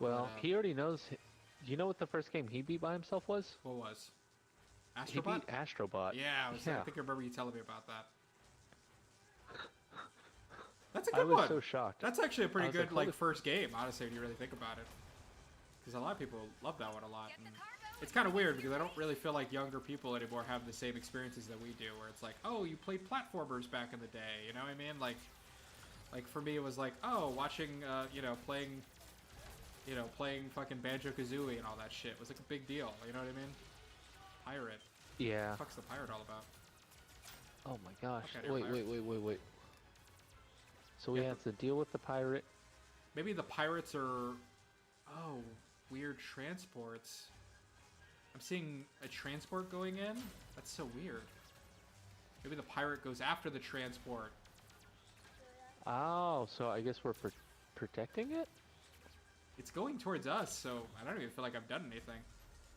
Well, he already knows. You know what the first game he beat by himself was? What was? He Astrobot? beat Astrobot. Yeah, I Yeah. think I remember you telling me about that. That's a I good was one. so shocked. That's actually a pretty I was good like, like holy- first game, honestly, when you really think about it. Because a lot of people love that one a lot. And it's kind of weird because I don't really feel like younger people anymore have the same experiences that we do, where it's like, oh, you played platformers back in the day, you know what I mean? Like for me, it was like, oh, watching, playing fucking Banjo-Kazooie and all that shit was like a big deal, you know what I mean? Pirate. Yeah. What the fuck's the pirate all about? Oh my gosh. Okay, you're Wait. So we Yeah, have to deal with the pirate. Maybe the pirates are... Oh, weird transports. I'm seeing a transport going in? That's so weird. Maybe the pirate goes after the transport. Oh, so I guess we're protecting it? It's going towards us, so I don't even feel like I've done anything.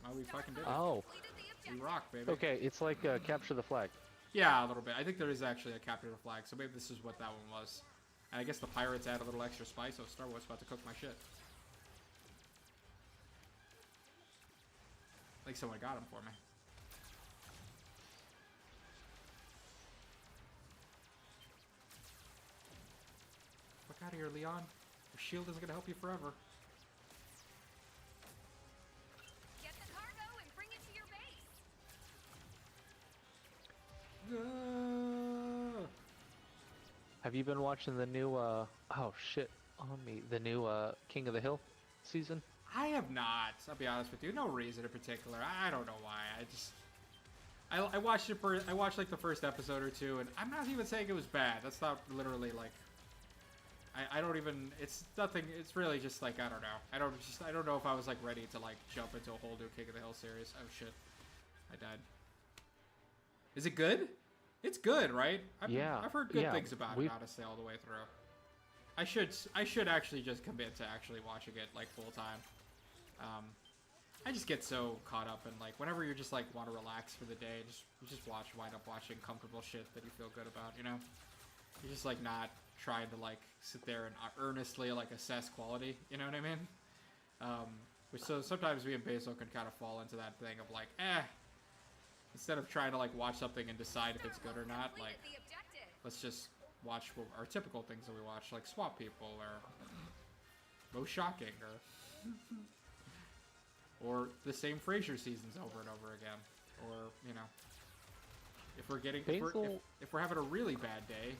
Oh, we fucking did it. Oh. We rock, baby. Okay, it's like capture the flag. Yeah, a little bit. I think there is actually a capture the flag, so maybe this is what that one was. And I guess the pirates add a little extra spice, so Star Wars about to cook my shit. Like someone got him for me. Fuck out of here, Leon. Your shield isn't gonna help you forever. Get the cargo and bring it to your base. Have you been watching the new oh shit on me, the new King of the Hill season? I have not. I'll be honest with you. No reason in particular. I don't know why. I watched it for. I watched like the first episode or two, and I'm not even saying it was bad. That's not literally like. I don't even. It's nothing. It's really just like I don't know. I don't know if I was like ready to like jump into a whole new King of the Hill series. Oh shit, I died. Is it good? It's good, right? I've heard good things about it, honestly, all the way through. I should actually just commit to actually watching it like full time. I just get so caught up in like whenever you're just like want to relax for the day, you just wind up watching comfortable shit that you feel good about, you know? You're just like not trying to like sit there and earnestly like assess quality, you know what I mean? Which so sometimes me and Basil can kind of fall into that thing of like, instead of trying to like watch something and decide if it's good or not, like let's just watch our typical things that we watch, like Swap People or Most Shocking or the same Frasier seasons over and over again, or you know, if we're having a really bad day,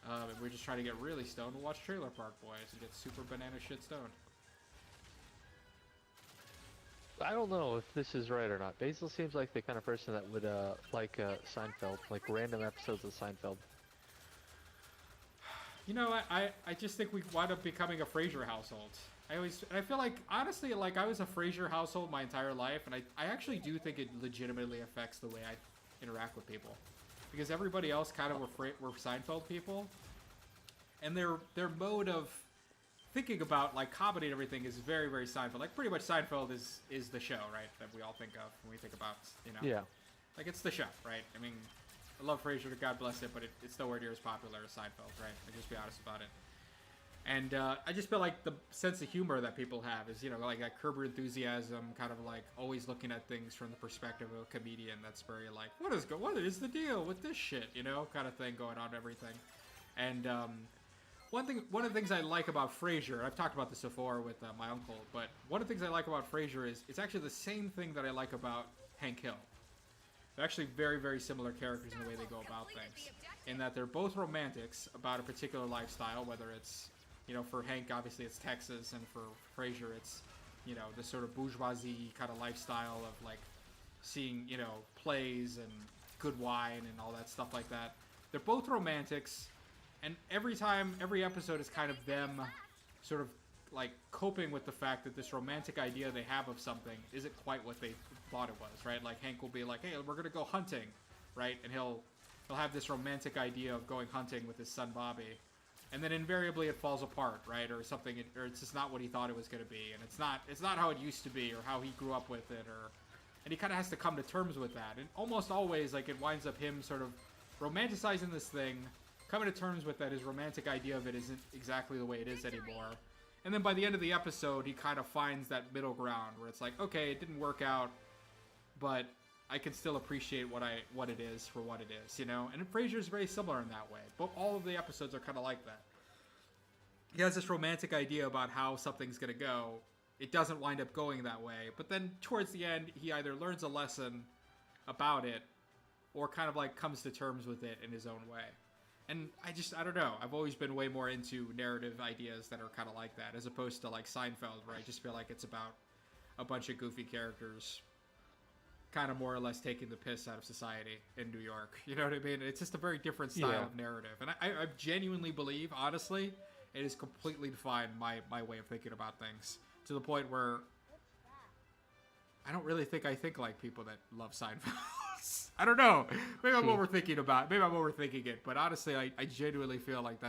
and we're just trying to get really stoned, we'll watch Trailer Park Boys and get super banana shit stoned. I don't know if this is right or not. Basil seems like the kind of person that would like Seinfeld, like random episodes of Seinfeld. You know, I just think we wind up becoming a Frasier household. I feel like, honestly, like I was a Frasier household my entire life, and I actually do think it legitimately affects the way I interact with people. because everybody else kind of were Seinfeld people, and their mode of thinking about like comedy and everything is very, very Seinfeld. Like pretty much Seinfeld is the show, right? That we all think of when we think about, you know. Yeah. Like it's the show, right? I mean, I love Frasier, God bless it, but it's nowhere near as popular as Seinfeld, right? I'll just be honest about it. And I just feel like the sense of humor that people have is, you know, like that Curb Your Enthusiasm, kind of like always looking at things from the perspective of a comedian that's very like, what is the deal with this shit, you know, kind of thing going on and everything. And one of the things I like about Frasier, I've talked about this before with my uncle, but one of the things I like about Frasier is it's actually the same thing that I like about Hank Hill. They're actually very, very similar characters in the way they go about things, in that they're both romantics about a particular lifestyle, whether it's, you know, for Hank, obviously it's Texas, and for Frasier, it's, you know, this sort of bourgeoisie kind of lifestyle of, like, seeing, you know, plays and good wine and all that stuff like that. They're both romantics, and every episode is kind of them sort of, like, coping with the fact that this romantic idea they have of something isn't quite what they thought it was, right? Like, Hank will be like, hey, we're gonna go hunting, right? And he'll have this romantic idea of going hunting with his son Bobby. And then invariably it falls apart, right? Or something, or it's just not what he thought it was going to be, and it's not how it used to be, or how he grew up with it, and he kind of has to come to terms with that. And almost always, like, it winds up him sort of romanticizing this thing, coming to terms with that his romantic idea of it isn't exactly the way it is anymore. And then by the end of the episode, he kind of finds that middle ground where it's like, okay, it didn't work out, but I can still appreciate what it is for what it is, you know? And Frasier's very similar in that way. But all of the episodes are kind of like that. He has this romantic idea about how something's going to go. It doesn't wind up going that way. But then towards the end, he either learns a lesson about it or kind of like comes to terms with it in his own way. And I don't know. I've always been way more into narrative ideas that are kind of like that, as opposed to like Seinfeld, where I just feel like it's about a bunch of goofy characters kind of more or less taking the piss out of society in New York. You know what I mean? It's just a very different style of narrative. And I genuinely believe, honestly, it has completely defined my way of thinking about things, to the point where I don't really think I think like people that love Seinfeld. I don't know. Maybe I'm overthinking it. But honestly, I genuinely feel like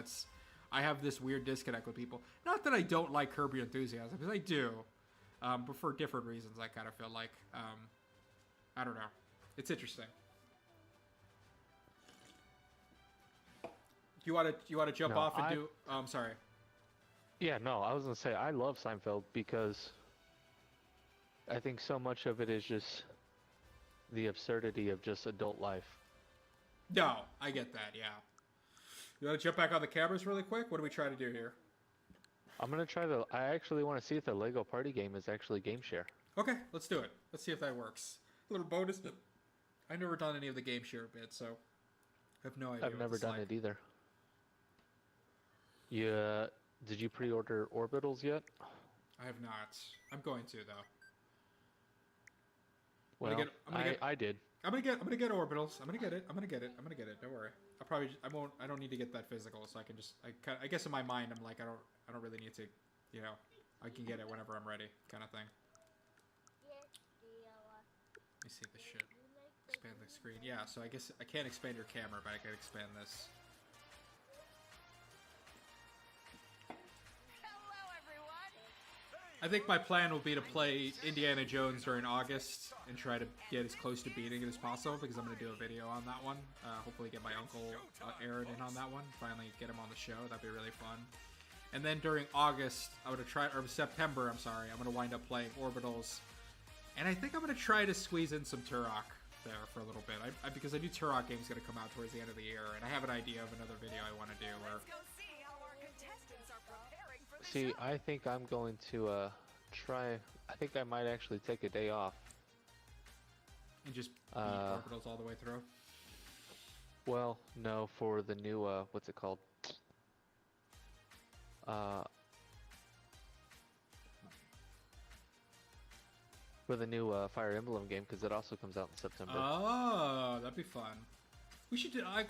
I have this weird disconnect with people. Not that I don't like Curb Your Enthusiasm, because I do. But for different reasons, I kind of feel like... I don't know. It's interesting. You want to jump off and do... Oh, I'm sorry. Yeah, no, I was going to say, I love Seinfeld because I think so much of it is just the absurdity of just adult life. No, I get that, yeah. You want to jump back on the cameras really quick? What do we try to do here? I'm going to try I actually want to see if the Lego Party game is actually game share. Okay, let's do it. Let's see if that works. Little bonus. I've never done any of the game share bits, so I have no idea. I've never done it either. Did you pre-order Orbitals yet? I have not. I'm going to though. Well, I did. I'm gonna get Orbitals. I'm gonna get it. Don't worry. I don't need to get that physical, so I can just. I guess in my mind, I'm like, I don't really need to. You know, I can get it whenever I'm ready, kind of thing. Let me see this shit. Expand the screen. Yeah, so I guess I can't expand your camera, but I can expand this. Hello, everyone. I think my plan will be to play Indiana Jones during August and try to get as close to beating it as possible, because I'm going to do a video on that one. Hopefully get my uncle Aaron in on that one. Finally get him on the show. That'd be really fun. And then during August, September, I'm sorry, I'm going to wind up playing Orbitals. And I think I'm going to try to squeeze in some Turok there for a little bit. Because a new Turok game is going to come out towards the end of the year, and I have an idea of another video I want to do. Let's go see how our contestants are preparing for the See, show. I think I'm going to try... I think I might actually take a day off. And just beat Orbitals all the way through? Well, no, for the new, what's it called? For the new Fire Emblem game, because it also comes out in September. Oh, that'd be fun. We should do, I'd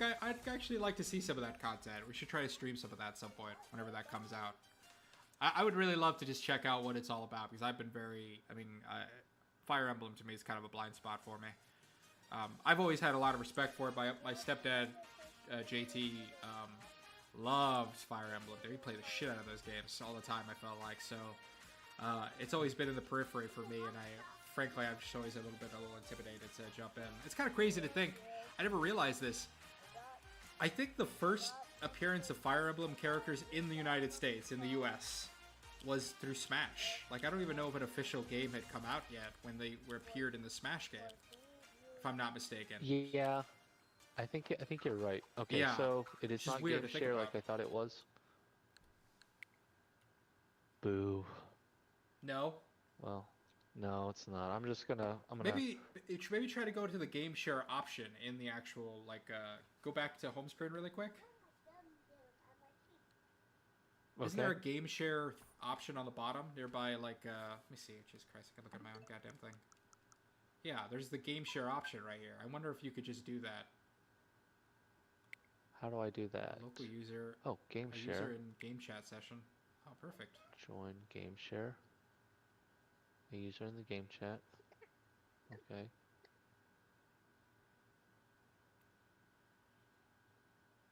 actually like to see some of that content. We should try to stream some of that at some point, whenever that comes out. I would really love to just check out what it's all about, because I've been Fire Emblem to me is kind of a blind spot for me. I've always had a lot of respect for it. My stepdad, JT, loves Fire Emblem. He played the shit out of those games all the time, I felt like. So it's always been in the periphery for me, and frankly, I'm just always a little intimidated to jump in. It's kind of crazy to think. I never realized this. I think the first appearance of Fire Emblem characters in the United States, in the US, was through Smash. Like, I don't even know if an official game had come out yet when they appeared in the Smash game, if I'm not mistaken. Yeah, I think you're right. Okay, Yeah, so it is which is not weird game to think share about. like I thought it was. Boo. No? Well, no, it's not. I'm gonna. Maybe try to go to the game share option in the actual, like, go back to home screen really quick. Isn't there a game share option on the bottom nearby, like, let me see, Jesus Christ, I can look at my own goddamn thing. Yeah, there's the game share option right here. I wonder if you could just do that. How do I do that? Local user. Oh, game A share. user in game chat session. Oh, perfect. Join game share. A user in the game chat. Okay.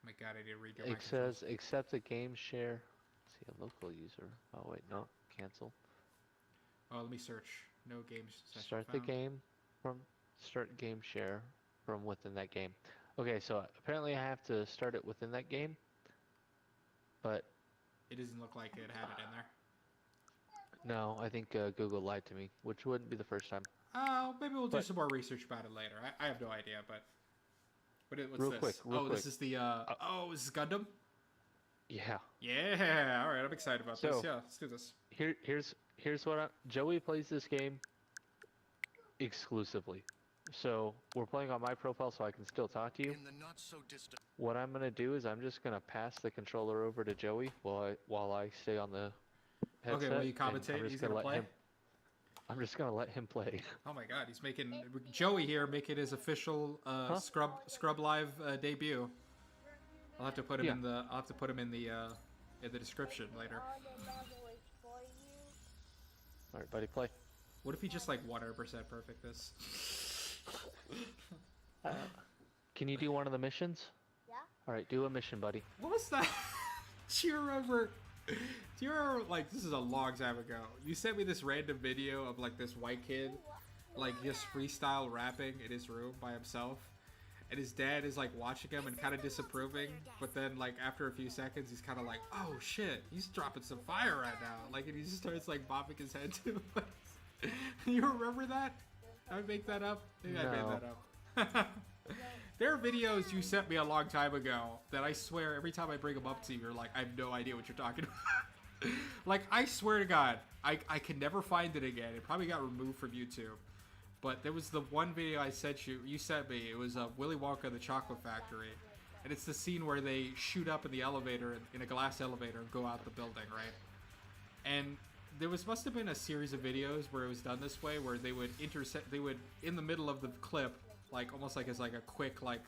Oh my god, I need to read your It says accept a game share. Let's see, a local user. Oh wait, no, cancel. Oh, let me search. No game session Start found. the game from start game share from within that game. Okay, so apparently I have to start it within that game, but It doesn't look like it had it in there. no, I think Google lied to me, which wouldn't be the first time. Oh, maybe we'll do But- some more research about it later. I have no idea, but what's Real this? quick, real This quick. is the this is Gundam. Yeah. Yeah, all right, I'm excited about this. So- Yeah, let's do this. Here's what Joey plays this game exclusively. So we're playing on my profile, so I can still talk to you. In the not so distant. What I'm gonna do is I'm just gonna pass the controller over to Joey while I stay on the headset. Okay, will you and I'm commentate? just He's gonna play. I'm just gonna let him play. Oh my god, he's making Joey here making his official ScrubLive debut. I'll have to put him in the in the description later. All right, buddy, play. What if he just like 100% perfect this? Can you do one of the missions? Yeah. All right, do a mission, buddy. What was that? Do you remember? Like, this is a long time ago. You sent me this random video of like this white kid, like just freestyle rapping in his room by himself, and his dad is like watching him and kind of disapproving. But then like after a few seconds, he's kind of like, "Oh shit, he's dropping some fire right now!" Like, and he just starts like bopping his head to it. You remember that? Did I make that up? Maybe I made No. that up. There are videos you sent me a long time ago that I swear every time I bring them up to you, you're like, I have no idea what you're talking about. Like, I swear to God, I can never find it again. It probably got removed from YouTube. But there was the one video I sent you sent me. It was Willy Wonka and the Chocolate Factory. And it's the scene where they shoot up in the elevator, in a glass elevator, and go out the building, right? And there must have been a series of videos where it was done this way, where they would in the middle of the clip, like almost like as like a quick like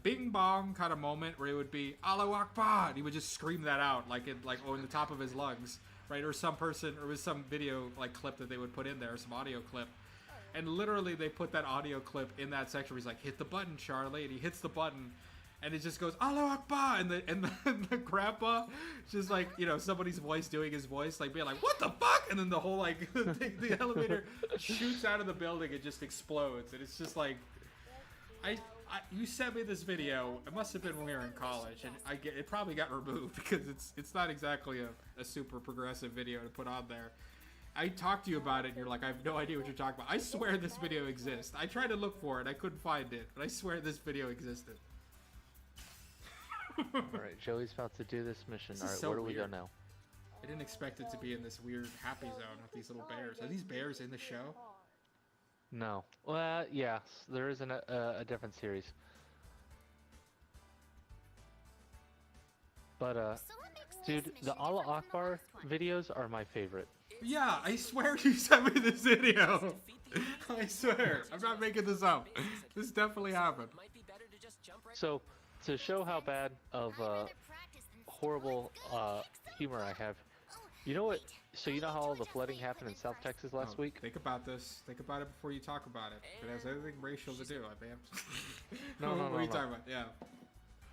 bing bong kind of moment where it would be Allahu Akbar, and he would just scream that out like in the top of his lungs, right? Or some video like clip that they would put in there, some audio clip, and literally they put that audio clip in that section where he's like, hit the button, Charlie, and he hits the button. And it just goes Allahu Akbar, and the grandpa just like, you know, somebody's voice doing his voice, like being like, what the fuck? And then the whole like the elevator shoots out of the building and just explodes, and it's just like, you sent me this video. It must have been when we were in college, and it probably got removed because it's not exactly a super progressive video to put on there. I talked to you about it, and you're like, I have no idea what you're talking about. I swear this video exists. I tried to look for it, I couldn't find it, but I swear this video existed. Alright, Joey's about to do this mission. This is Alright, so where do we go weird. now? I didn't expect it to be in this weird happy zone with these little bears. Are these bears in the show? No. Well, yeah, there is a different series. But, So what makes dude, this the mission Allah different from the Akbar last one? videos are my favorite. Yeah, I swear you sent me this video. I swear. I'm not making this up. This definitely happened. Might be better to just jump right. So, to show how bad of I'd rather practice than horrible slowly go humor I have, You know what? So you know how all the flooding happened in South Texas last Oh, week? Think about this. Think about it before you talk about it. If it has anything racial to do, I mean. No, what no, are no, you no. talking about? Yeah.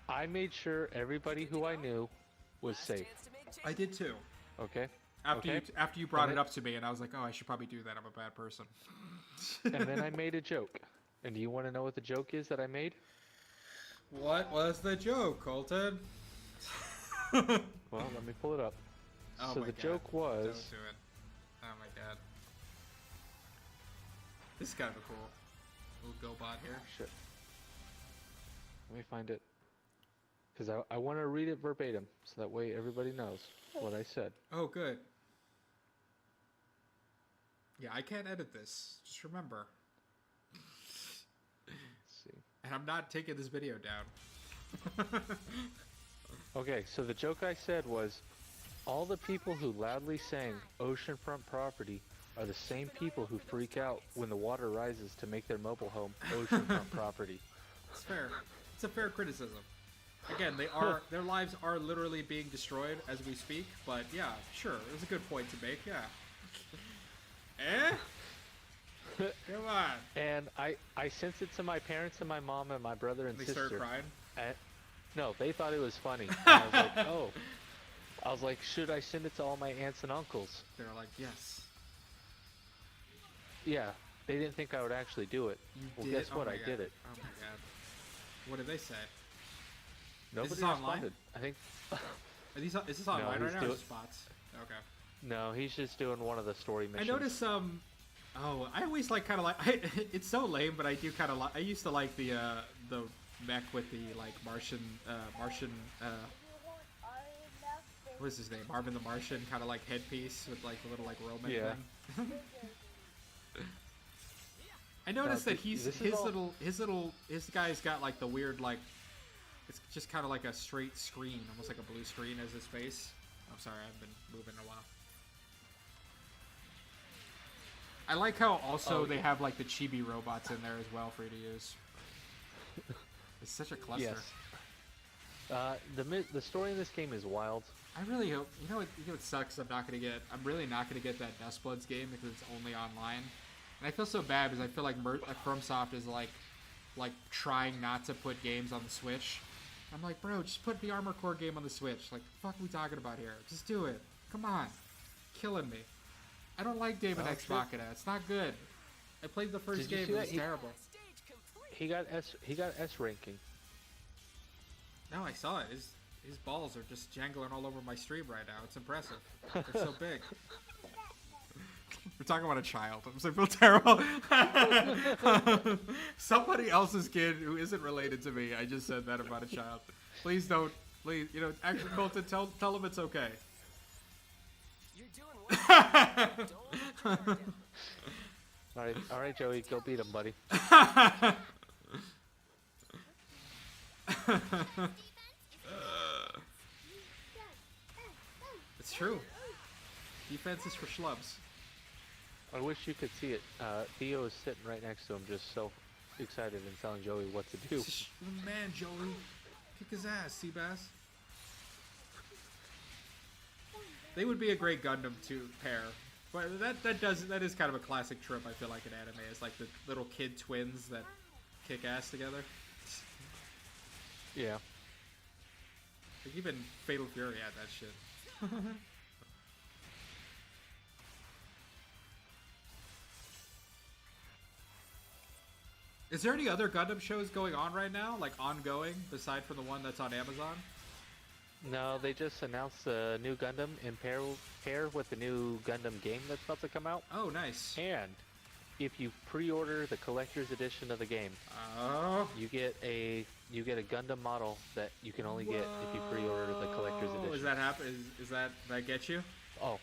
I made sure everybody who I knew was safe. I did too. Okay? After Okay? you brought And it up to me, and I was like, oh, I should probably do that. I'm a bad person. And then I made a joke. And do you want to know what the joke is that I made? What was the joke, Colton? Well, let me pull it up. Oh So my the God. joke was... Don't do it. Oh my God. This is kind of a cool little GoBot here. Shit. Let me find it. Because I want to read it verbatim, so that way everybody knows what I said. Oh, good. Yeah, I can't edit this. Just remember. Let's see. And I'm not taking this video down. Okay, so the joke I said was, all the people who loudly sang oceanfront property are the same people who freak out when the water rises to make their mobile home oceanfront property. It's fair. It's a fair criticism. Again, their lives are literally being destroyed as we speak, but yeah, sure, it was a good point to make, yeah. Eh? Come on. And I sent it to my parents and my mom and my brother and They sister. started crying. And, no, they thought it was funny. And I was like, oh. I was like, should I send it to all my aunts and uncles? They were like, yes. Yeah, they didn't think I would actually do it. You Well, did? guess Oh what? my I God. did it. Oh my God. What did they say? Nobody this online? responded. I think. Is this online he's right now? Or doing- just bots? Okay. No, he's just doing one of the story missions. I noticed oh, I always like kind of like it's so lame, but I do kind of like. I used to like the mech with the like Martian what is his name? Marvin the Martian kind of like headpiece with like the little like Roman Yeah. thing. I noticed that his guy's got like the weird like it's just kind of like a straight screen, almost like a blue screen as his face. I'm sorry, I've been moving a while. I like how also they have like the chibi robots in there as well for you to use. It's such a cluster. Yes. The story in this game is wild. I really hope you know what sucks. I'm really not gonna get that Dustbloods game because it's only online. And I feel so bad because I feel like FromSoft is like trying not to put games on the Switch. I'm like, bro, just put the Armored Core game on the Switch. Like, the fuck are we talking about here? Just do it. Come on. Killing me. I don't like David Oh, X sure. Machina. It's not good. I played the first Did you game. see It that? was terrible. He got S ranking. No, I saw it. His balls are just jangling all over my stream right now. It's impressive. They're so big. We're talking about a child. I'm so feel terrible. Somebody else's kid who isn't related to me. I just said that about a child. Please don't. Please, actually, Colton, tell him it's okay. You're doing well. Don't let your guard down. All right, Joey, go beat him, buddy. It's true. Defense is for schlubs. I wish you could see it. Theo is sitting right next to him, just so excited and telling Joey what to do. Man, Joey, kick his ass, Seabass. They would be a great Gundam pair, but that is kind of a classic trope. I feel like in anime is like the little kid twins that kick ass together. Yeah. Like even Fatal Fury had that shit. Is there any other Gundam shows going on right now, like ongoing, aside from the one that's on Amazon? No, they just announced a new Gundam in pair with the new Gundam game that's about to come out. Oh, nice. And if you pre-order the collector's edition of the game, Oh. you get a Gundam model that you can only get if you pre-order the collector's Whoa. edition. Is that happen? Is that get you? Oh,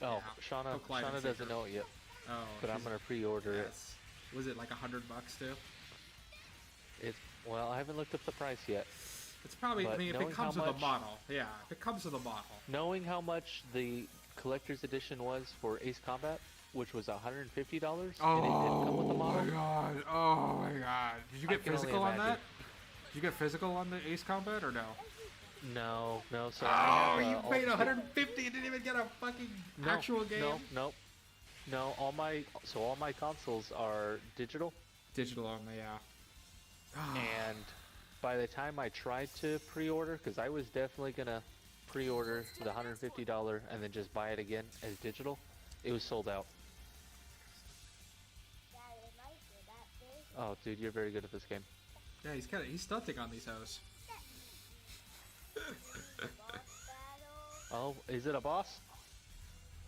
Yeah. Shauna, Hook, line, and Shauna sinker. doesn't know it yet, Oh, but I'm she's- gonna pre-order it. yes. Was it like $100 too? Well, I haven't looked up the price yet. It's probably. I But mean, if it knowing comes how with a much- model, yeah. If it comes with a model, Knowing how much the collector's edition was for Ace Combat, which was $150, and it didn't come with a model. god! Oh my god! Did you I get can only physical on imagine. that? Did you get physical on the Ace Combat or no? No, no. So Oh, I have, you all- paid 150 and didn't even get a fucking actual game. No. All my consoles are digital, Digital only, yeah. and by the time I tried to pre-order, because I was definitely gonna pre-order the $150 and then just buy it again as digital, it was sold out. Oh, dude, you're very good at this game. Yeah, he's stunting on these hoes. Oh, is it a boss?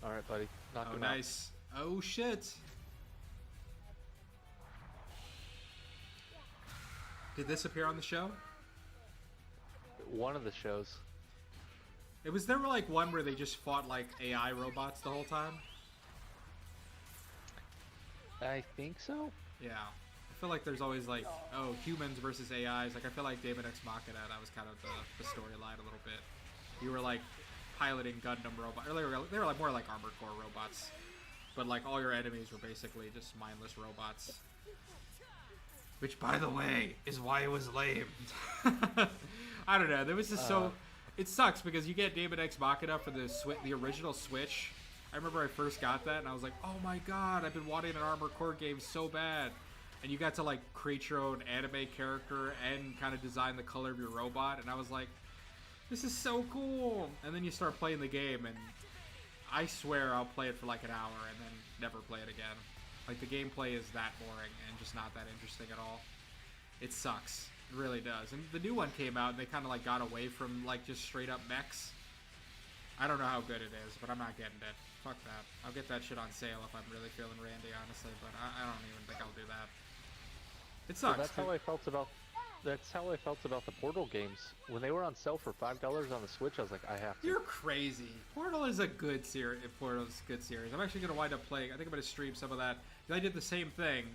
All right, buddy, knock Oh, him out. nice. Oh shit. Did this appear on the show? One of the shows. Was there like one where they just fought like AI robots the whole time? I think so. Yeah. I feel like there's always like, oh, humans versus AIs. Like I feel like David X Machina, that was kind of the storyline a little bit. You were like piloting Gundam robots. They were like more like Armored Core robots. But like all your enemies were basically just mindless robots. Which, by the way, is why it was lame. I don't know. There was just so... It sucks because you get David X Machina for the original Switch. I remember I first got that and I was like, oh my god, I've been wanting an Armored Core game so bad. And you got to like create your own anime character and kind of design the color of your robot. And I was like, this is so cool. And then you start playing the game and I swear I'll play it for like an hour and then never play it again. Like the gameplay is that boring and just not that interesting at all. It sucks. It really does. And the new one came out and they kind of like got away from like just straight up mechs. I don't know how good it is, but I'm not getting it. Fuck that. I'll get that shit on sale if I'm really feeling randy, honestly, but I don't even think I'll do that. It So sucks. that's how I felt about. That's how I felt about the Portal games. When they were on sale for $5 on the Switch, I was like, I have to. You're crazy. Portal is a good series. Portal's a good series. I'm actually gonna wind up playing. I think I'm gonna stream some of that. I did the same thing.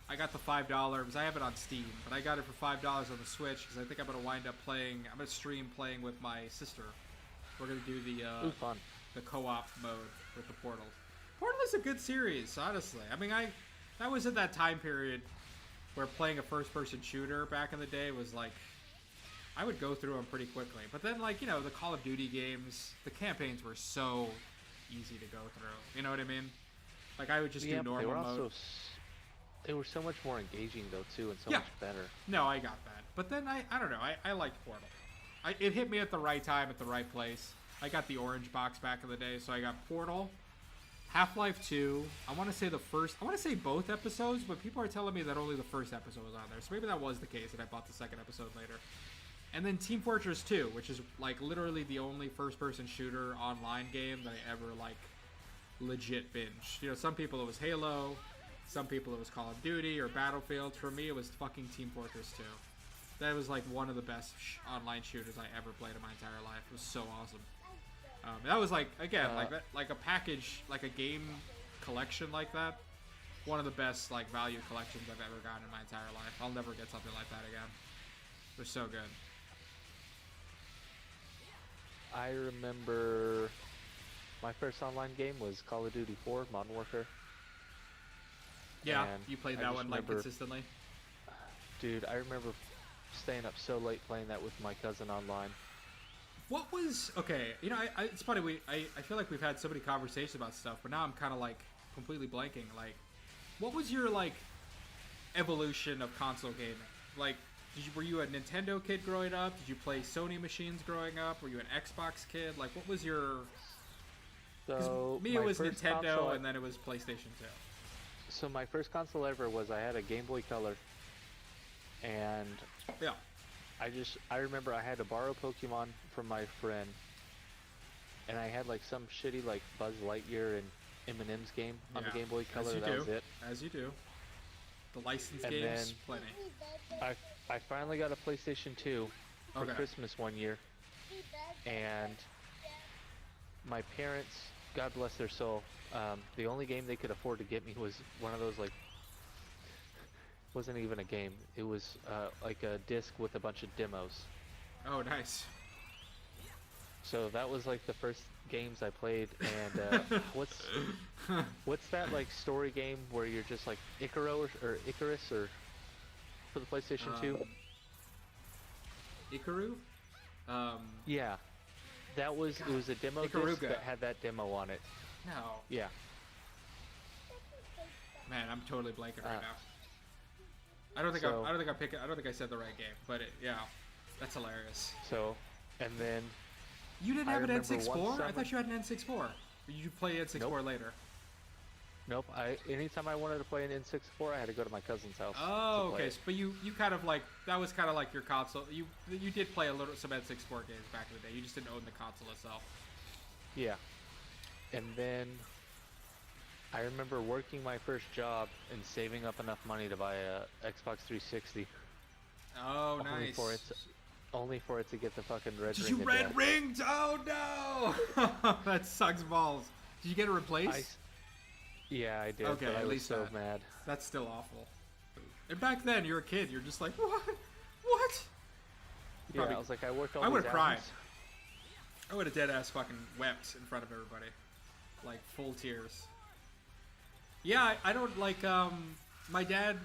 I got the $5. I have it on Steam, but I got it for $5 on the Switch because I think I'm gonna wind up playing. I'm gonna stream playing with my sister. We're gonna do Ooh, fun. the co-op mode with the Portal. Portal is a good series, honestly. I mean, that was at that time period where playing a first-person shooter back in the day was like, I would go through them pretty quickly. But then, like, you know, the Call of Duty games, the campaigns were so easy to go through. You know what I mean? Like, I would just do normal they were mode. also they were so much more engaging though too, and so Yeah. much better. No, I got that. But then I don't know. I liked Portal. It hit me at the right time, at the right place. I got the orange box back in the day, so I got Portal, Half-Life 2. I want to say both episodes, but people are telling me that only the first episode was on there. So maybe that was the case, and I bought the second episode later. And then Team Fortress 2, which is like literally the only first-person shooter online game that I ever like legit binged. You know, some people it was Halo, some people it was Call of Duty or Battlefield. For me, it was fucking Team Fortress 2. That was like one of the best online shooters I ever played in my entire life. It was so awesome. That was like, again, like a package, like a game collection like that. One of the best like value collections I've ever gotten in my entire life. I'll never get something like that again. They're so good. I remember my first online game was Call of Duty 4 Modern Warfare. Yeah, And you played I that just one like remember- consistently. Dude, I remember staying up so late playing that with my cousin online. What was okay? You know, it's funny. I feel like we've had so many conversations about stuff, but now I'm kind of like completely blanking. Like, what was your like evolution of console gaming? Like, were you a Nintendo kid growing up? Did you play Sony machines growing up? Were you an Xbox kid? Like, what was your? So Me, my it was first Nintendo, console- and then it was PlayStation 2. So my first console ever was I had a Game Boy Color, and Yeah. I remember I had to borrow Pokemon from my friend, and I had like some shitty like Buzz Lightyear and M&M's game on the Yeah, Game Boy Color. As you That do. was it. As you do. The licensed And games, then- plenty. I finally got a PlayStation 2 for Okay. Christmas one year, and my parents, God bless their soul, the only game they could afford to get me was one of those like, wasn't even a game. It was like a disc with a bunch of demos. Oh, nice. So that was like the first games I played. And what's that like story game where you're just like Icarus or for the PlayStation 2? Ikaru? Yeah, that was it was a demo disc Ikaruga. that had that demo on it. No. Yeah. Man, I'm totally blanking right Uh, now. I don't think so- I don't think I said the right game, but yeah, that's hilarious. So, and then You didn't I have an remember one N64? I summer- thought you had an N64. Or you play N64 later? nope. Anytime I wanted to play an N64, I had to go to my cousin's house. Oh, to play okay. it. But you kind of like that was kind of like your console. You did play some N64 games back in the day. You just didn't own the console itself. Yeah. And then I remember working my first job and saving up enough money to buy a Xbox 360. Oh, Only nice. Only for it to get the fucking red Did ring. you of red death. ringed? Oh no! That sucks balls. Did you get it replaced? Yeah, I did. Okay, but I at was least so that. mad. That's still awful. And back then, you're a kid. You're just like, what? What? You Yeah, probably- I was like, I worked all I these would've cried. hours. I would have dead ass fucking wept in front of everybody, like full tears. Yeah, I don't like. My dad,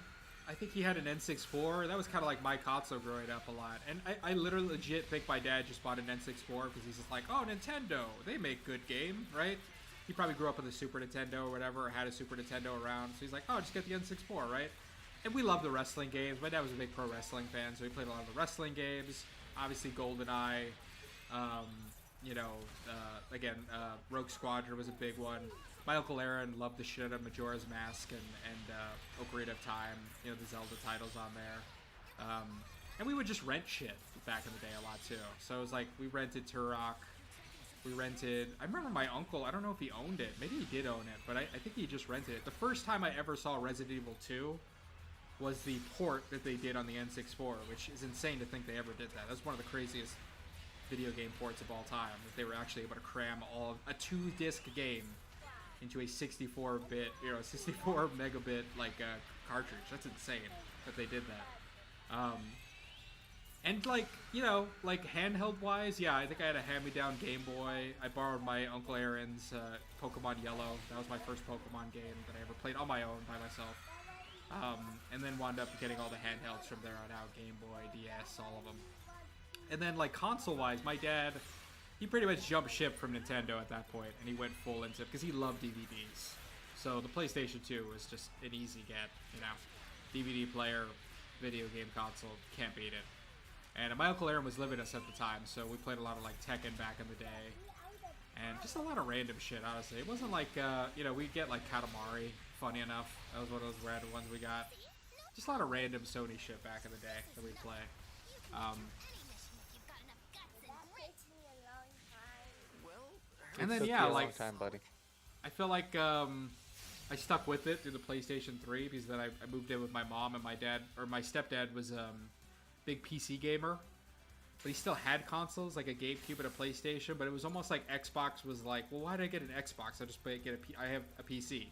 I think he had an N64. That was kind of like my console growing up a lot. And I literally legit think my dad just bought an N64 because he's just like, oh, Nintendo, they make good games, right? He probably grew up with a Super Nintendo or whatever, or had a Super Nintendo around. So he's like, oh, just get the N64, right? And we love the wrestling games. My dad was a big pro wrestling fan, so he played a lot of the wrestling games. Obviously, Golden and I. Again, Rogue Squadron was a big one. My Uncle Aaron loved the shit out of Majora's Mask and Ocarina of Time, you know, the Zelda titles on there. And we would just rent shit back in the day a lot too. So it was like, we rented Turok. We rented, I remember my uncle, I don't know if he owned it. Maybe he did own it, but I think he just rented it. The first time I ever saw Resident Evil 2 was the port that they did on the N64, which is insane to think they ever did that. That's one of the craziest video game ports of all time, that they were actually able to cram a 2-disc game into a 64-bit, 64 megabit like cartridge. That's insane that they did that. And like, like handheld wise, yeah, I think I had a hand-me-down Game Boy. I borrowed my Uncle Aaron's Pokemon Yellow. That was my first Pokemon game that I ever played on my own by myself. And then wound up getting all the handhelds from there on out, Game Boy, DS, all of them. And then like console-wise, my dad, he pretty much jumped ship from Nintendo at that point, and he went full into it because he loved DVDs. So the PlayStation 2 was just an easy get, DVD player, video game console, can't beat it. And my Uncle Aaron was living with us at the time, so we played a lot of like Tekken back in the day, and just a lot of random shit. Honestly, it wasn't like we'd get like Katamari. Funny enough, that was one of those random ones we got. Just a lot of random Sony shit back in the day that we'd play. And then Took yeah, you a like long time, buddy. I feel like I stuck with it through the PlayStation 3 because then I moved in with my mom, and my dad, or my stepdad, was big PC gamer, but he still had consoles like a GameCube and a PlayStation. But it was almost like Xbox was like, well, why did I get an Xbox? I have a PC.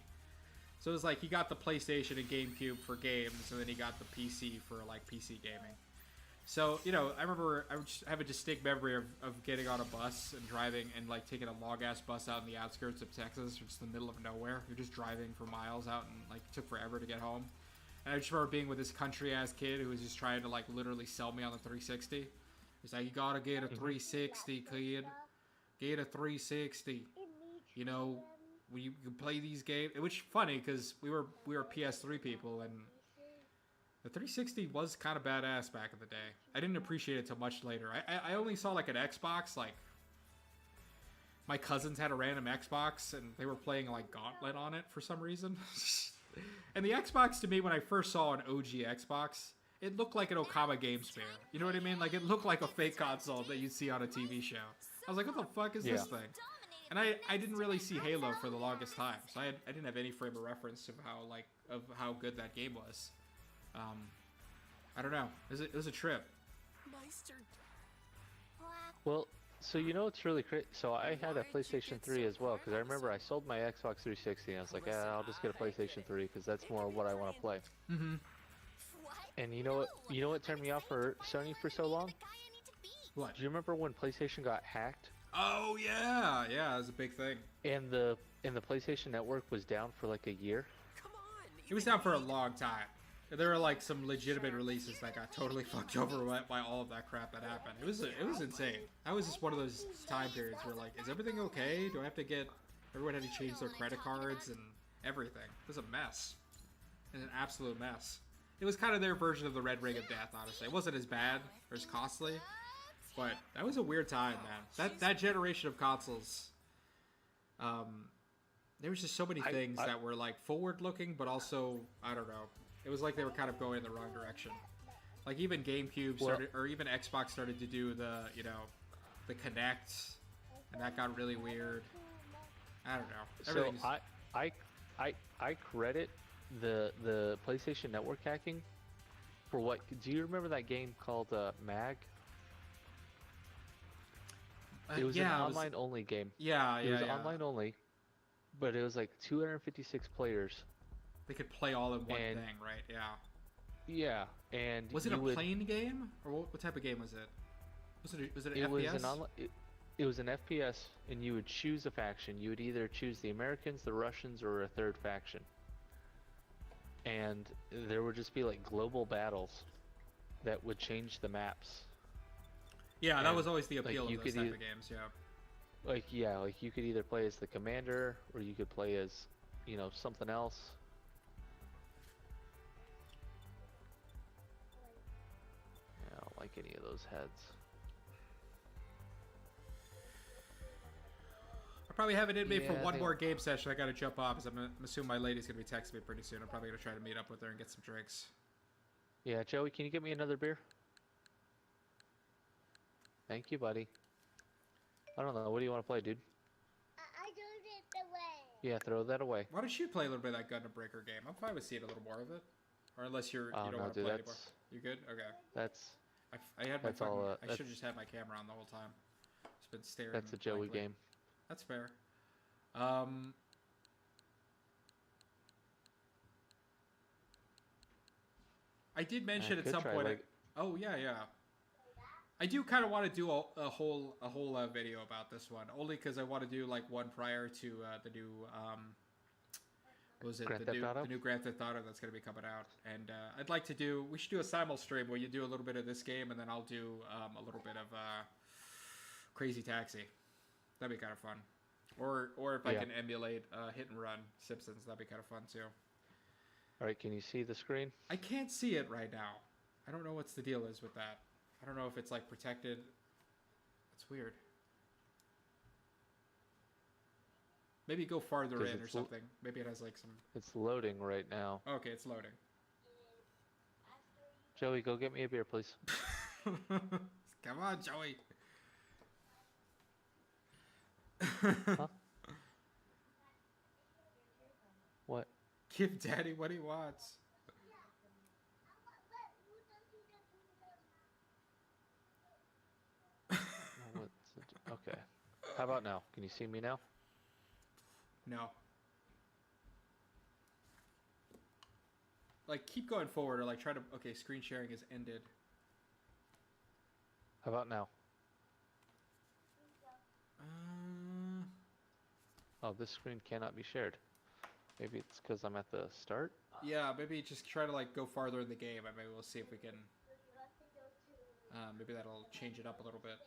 So it was like he got the PlayStation and GameCube for games, and then he got the PC for like PC gaming. So, I remember I would just have a distinct memory of getting on a bus and driving and like taking a long-ass bus out in the outskirts of Texas, just in the middle of nowhere. You're just driving for miles out, and like it took forever to get home. And I just remember being with this country-ass kid who was just trying to like literally sell me on the 360. He's like, you gotta get a 360, kid. Get a 360. When you can play these games. Which funny, because we were PS3 people, and the 360 was kind of badass back in the day. I didn't appreciate it till much later. I only saw like an Xbox, like my cousins had a random Xbox and they were playing like Gauntlet on it for some reason. And the Xbox to me, when I first saw an OG Xbox, it looked like an Okama Game Spare. You know what I mean? Like it looked like a fake console that you'd see on a TV show. I was like, what the fuck is this thing? And I didn't really see Halo for the longest time, so I didn't have any frame of reference of how good that game was. I don't know. It was a trip. Well, so it's really crazy. So I had a PlayStation 3 as well, because I remember I sold my Xbox 360 and I was like, I'll just get a PlayStation 3 because that's more what I want to play. Mm-hmm. And you know what turned me off for Sony for so long? What? Do you remember when PlayStation got hacked? Oh yeah, it was a big thing. And the PlayStation Network was down for like a year. It was down for a long time. there are like some legitimate releases that got totally fucked over by all of that crap that happened. It was insane. That was just one of those time periods where like, is everything okay? Do I have to get everyone had to change their credit cards and everything? It was a mess. It was an absolute mess. It was kind of their version of the Red Ring of Death, honestly. It wasn't as bad or as costly, but that was a weird time, man. That generation of consoles. There was just so many things that were like forward looking, but also, I don't know. It was like they were kind of going in the wrong direction. Like even GameCube started, or even Xbox started to do the, you know, the Kinect, and that got really weird. I don't know. So I credit the PlayStation Network hacking for what? Do you remember that game called Mag? It was an online only game. Yeah, It was online only, but it was like 256 players. They could play all in one thing, right? Yeah. Yeah, and was it a plane game, or what type of game was it? Was it an FPS? It was an FPS, and you would choose a faction. You would either choose the Americans, the Russians, or a third faction. And there would just be like global battles that would change the maps. Yeah, that was always the appeal like, of those type of games. Yeah. Like you could either play as the commander, or you could play as, you know, something else. I don't like any of those heads. I probably have it in me for one more game session. I gotta jump off because I'm assuming my lady's gonna be texting me pretty soon. I'm probably gonna try to meet up with her and get some drinks. Yeah, Joey, can you get me another beer? Thank you, buddy. I don't know. What do you want to play, dude? I threw it away. Yeah, throw that away. Why don't you play a little bit of that Gundam Breaker game? I'm fine with seeing a little more of it. Or unless you don't want to play anymore. You good? Okay. That's I had my all, I should have just had my camera on the whole time. Just been staring. That's a Joey game. That's fair. I did mention at some point. Oh yeah. I do kind of want to do a whole video about this one, only because I want to do like one prior to the new what was it, the new Grand Theft Auto that's going to be coming out, and I'd like to we should do a simul stream where you do a little bit of this game and then I'll do a little bit of Crazy Taxi. That'd be kind of fun, or if I can emulate Hit and Run Simpsons, that'd be kind of fun too. All right, can you see the screen? I can't see it right now. I don't know what's the deal is with that. I don't know if it's like protected. It's weird. Maybe go farther in or something. Maybe it has like some... It's loading right now. Okay, it's loading. Joey, go get me a beer, please. Come on, Joey. Huh? What? Give Daddy what he wants. Okay. How about now? Can you see me now? No. Like, keep going forward, or like try to... Okay, screen sharing is ended. How about now? Oh, this screen cannot be shared. Maybe it's because I'm at the start? Yeah, maybe just try to like go farther in the game, and maybe we'll see if we can... maybe that'll change it up a little bit.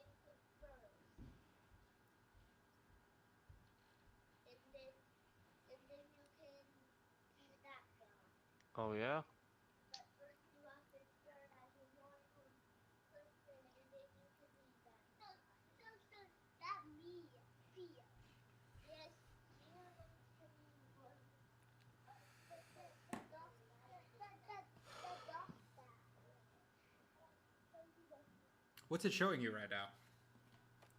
Oh, yeah? What's it showing you right now?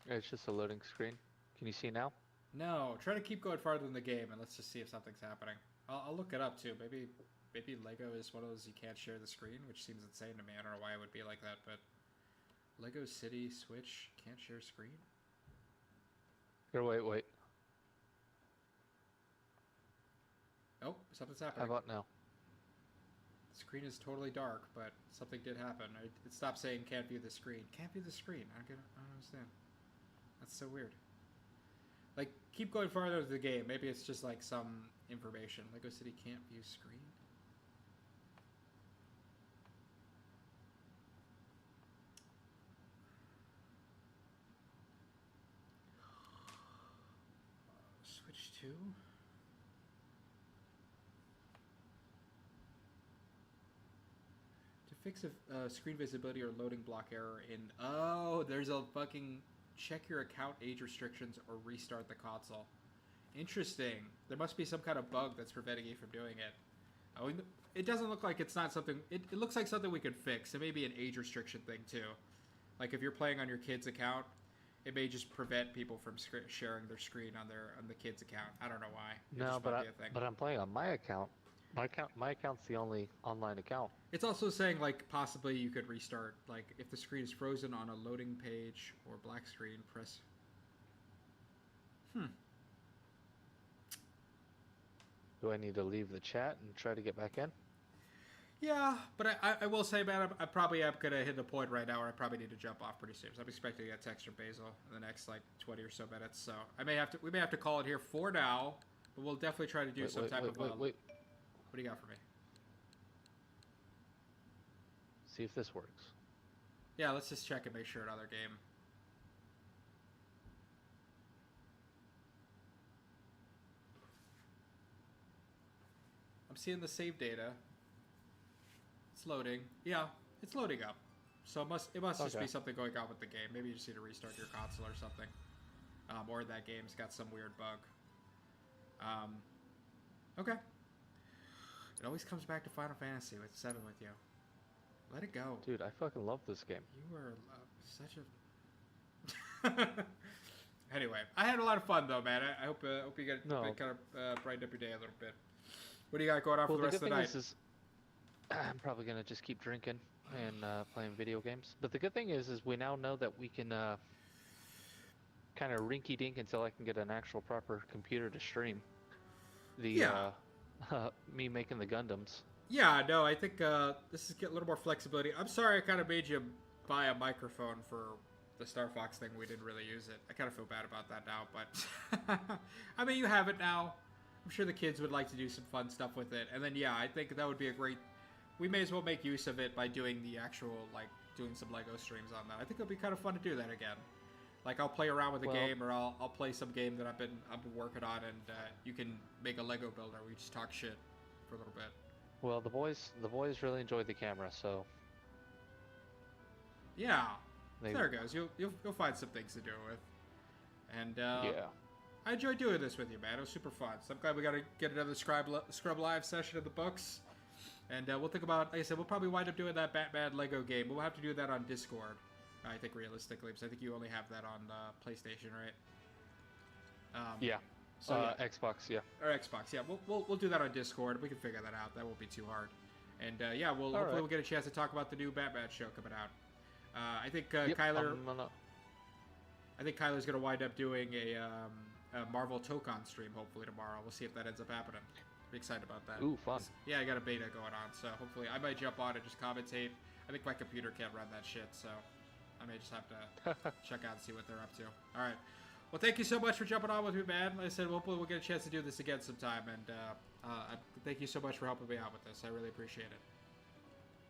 It's just a loading screen. Can you see now? No, try to keep going farther in the game, and let's just see if something's happening. I'll look it up too. Maybe Lego is one of those you can't share the screen, which seems insane to me. I don't know why it would be like that, but Lego City Switch can't share screen? Here, wait. Oh, something's happening. How about now? The screen is totally dark, but something did happen. It stopped saying can't view the screen. Can't view the screen. I don't understand. That's so weird. Like, keep going farther into the game. Maybe it's just like some information. Lego City can't view screen. 2. To fix a screen visibility or loading block error in... Oh, there's a fucking... Check your account age restrictions or restart the console. Interesting. There must be some kind of bug that's preventing you from doing it. Oh, it doesn't look like it's not something... It looks like something we could fix. It may be an age restriction thing, too. Like, if you're playing on your kid's account, it may just prevent people from sharing their screen on the kid's account. I don't know why. No, but I'm playing on my account. My account's the only online account. It's also saying, like, possibly you could restart. Like, if the screen is frozen on a loading page or black screen, press... Do I need to leave the chat and try to get back in? Yeah, but I will say, man, I probably am going to hit a point right now where I probably need to jump off pretty soon. So I'm expecting to get a text from Basil in the next, like, 20 or so minutes. So we may have to call it here for now, but we'll definitely try to do some type of... Wait. What do you got for me? See if this works. Yeah, let's just check and make sure another game. I'm seeing the save data. It's loading. Yeah, it's loading up. So it must just be something going on with the game. Maybe you just need to restart your console or something. Or that game's got some weird bug. Okay. It always comes back to Final Fantasy with 7 with you. Let it go. Dude, I fucking love this game. You are such a... Anyway, I had a lot of fun, though, man. I hope you get kind of brighten up your day a little bit. What do you got going on for the rest of the night? I'm probably going to just keep drinking and playing video games. But the good thing is we now know that we can kind of rinky-dink until I can get an actual proper computer to stream. Me making the Gundams. Yeah, no, I think this is getting a little more flexibility. I'm sorry I kind of made you buy a microphone for the Star Fox thing. We didn't really use it. I kind of feel bad about that now, but I mean, you have it now. I'm sure the kids would like to do some fun stuff with it. And then, yeah, I think that would be a great... We may as well make use of it by doing the actual, like, doing some LEGO streams on that. I think it'll be kind of fun to do that again. Like, I'll play around with a game, or I'll play some game that I've been working on, and you can make a Lego builder. We just talk shit for a little bit. Well, the boys really enjoyed the camera, so... Yeah. There it goes. You'll find some things to do with. And, yeah. I enjoyed doing this with you, man. It was super fun. So I'm glad we got to get another ScrubLive session of the books. And we'll think about, like I said, we'll probably wind up doing that Batman Lego game. But we'll have to do that on Discord, I think, realistically. Because I think you only have that on PlayStation, right? Yeah. So, yeah. Xbox, yeah. Or Xbox, yeah. We'll do that on Discord. We can figure that out. That won't be too hard. And, yeah, hopefully we'll get a chance to talk about the new Batman show coming out. I think Kyler... I think Kyler's going to wind up doing a Marvel Tokon stream, hopefully, tomorrow. We'll see if that ends up happening. Be excited about that. Ooh, fun. Yeah, I got a beta going on, so hopefully I might jump on and just commentate. I think my computer can't run that shit, so I may just have to check out and see what they're up to. All right. Well, thank you so much for jumping on with me, man. Like I said, hopefully we'll get a chance to do this again sometime, and thank you so much for helping me out with this. I really appreciate it.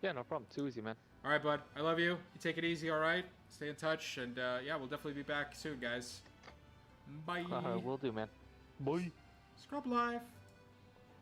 Yeah, no problem. Too easy, man. All right, bud. I love you. You take it easy, all right? Stay in touch, and yeah, we'll definitely be back soon, guys. Bye. Will do, man. Bye. ScrubLife.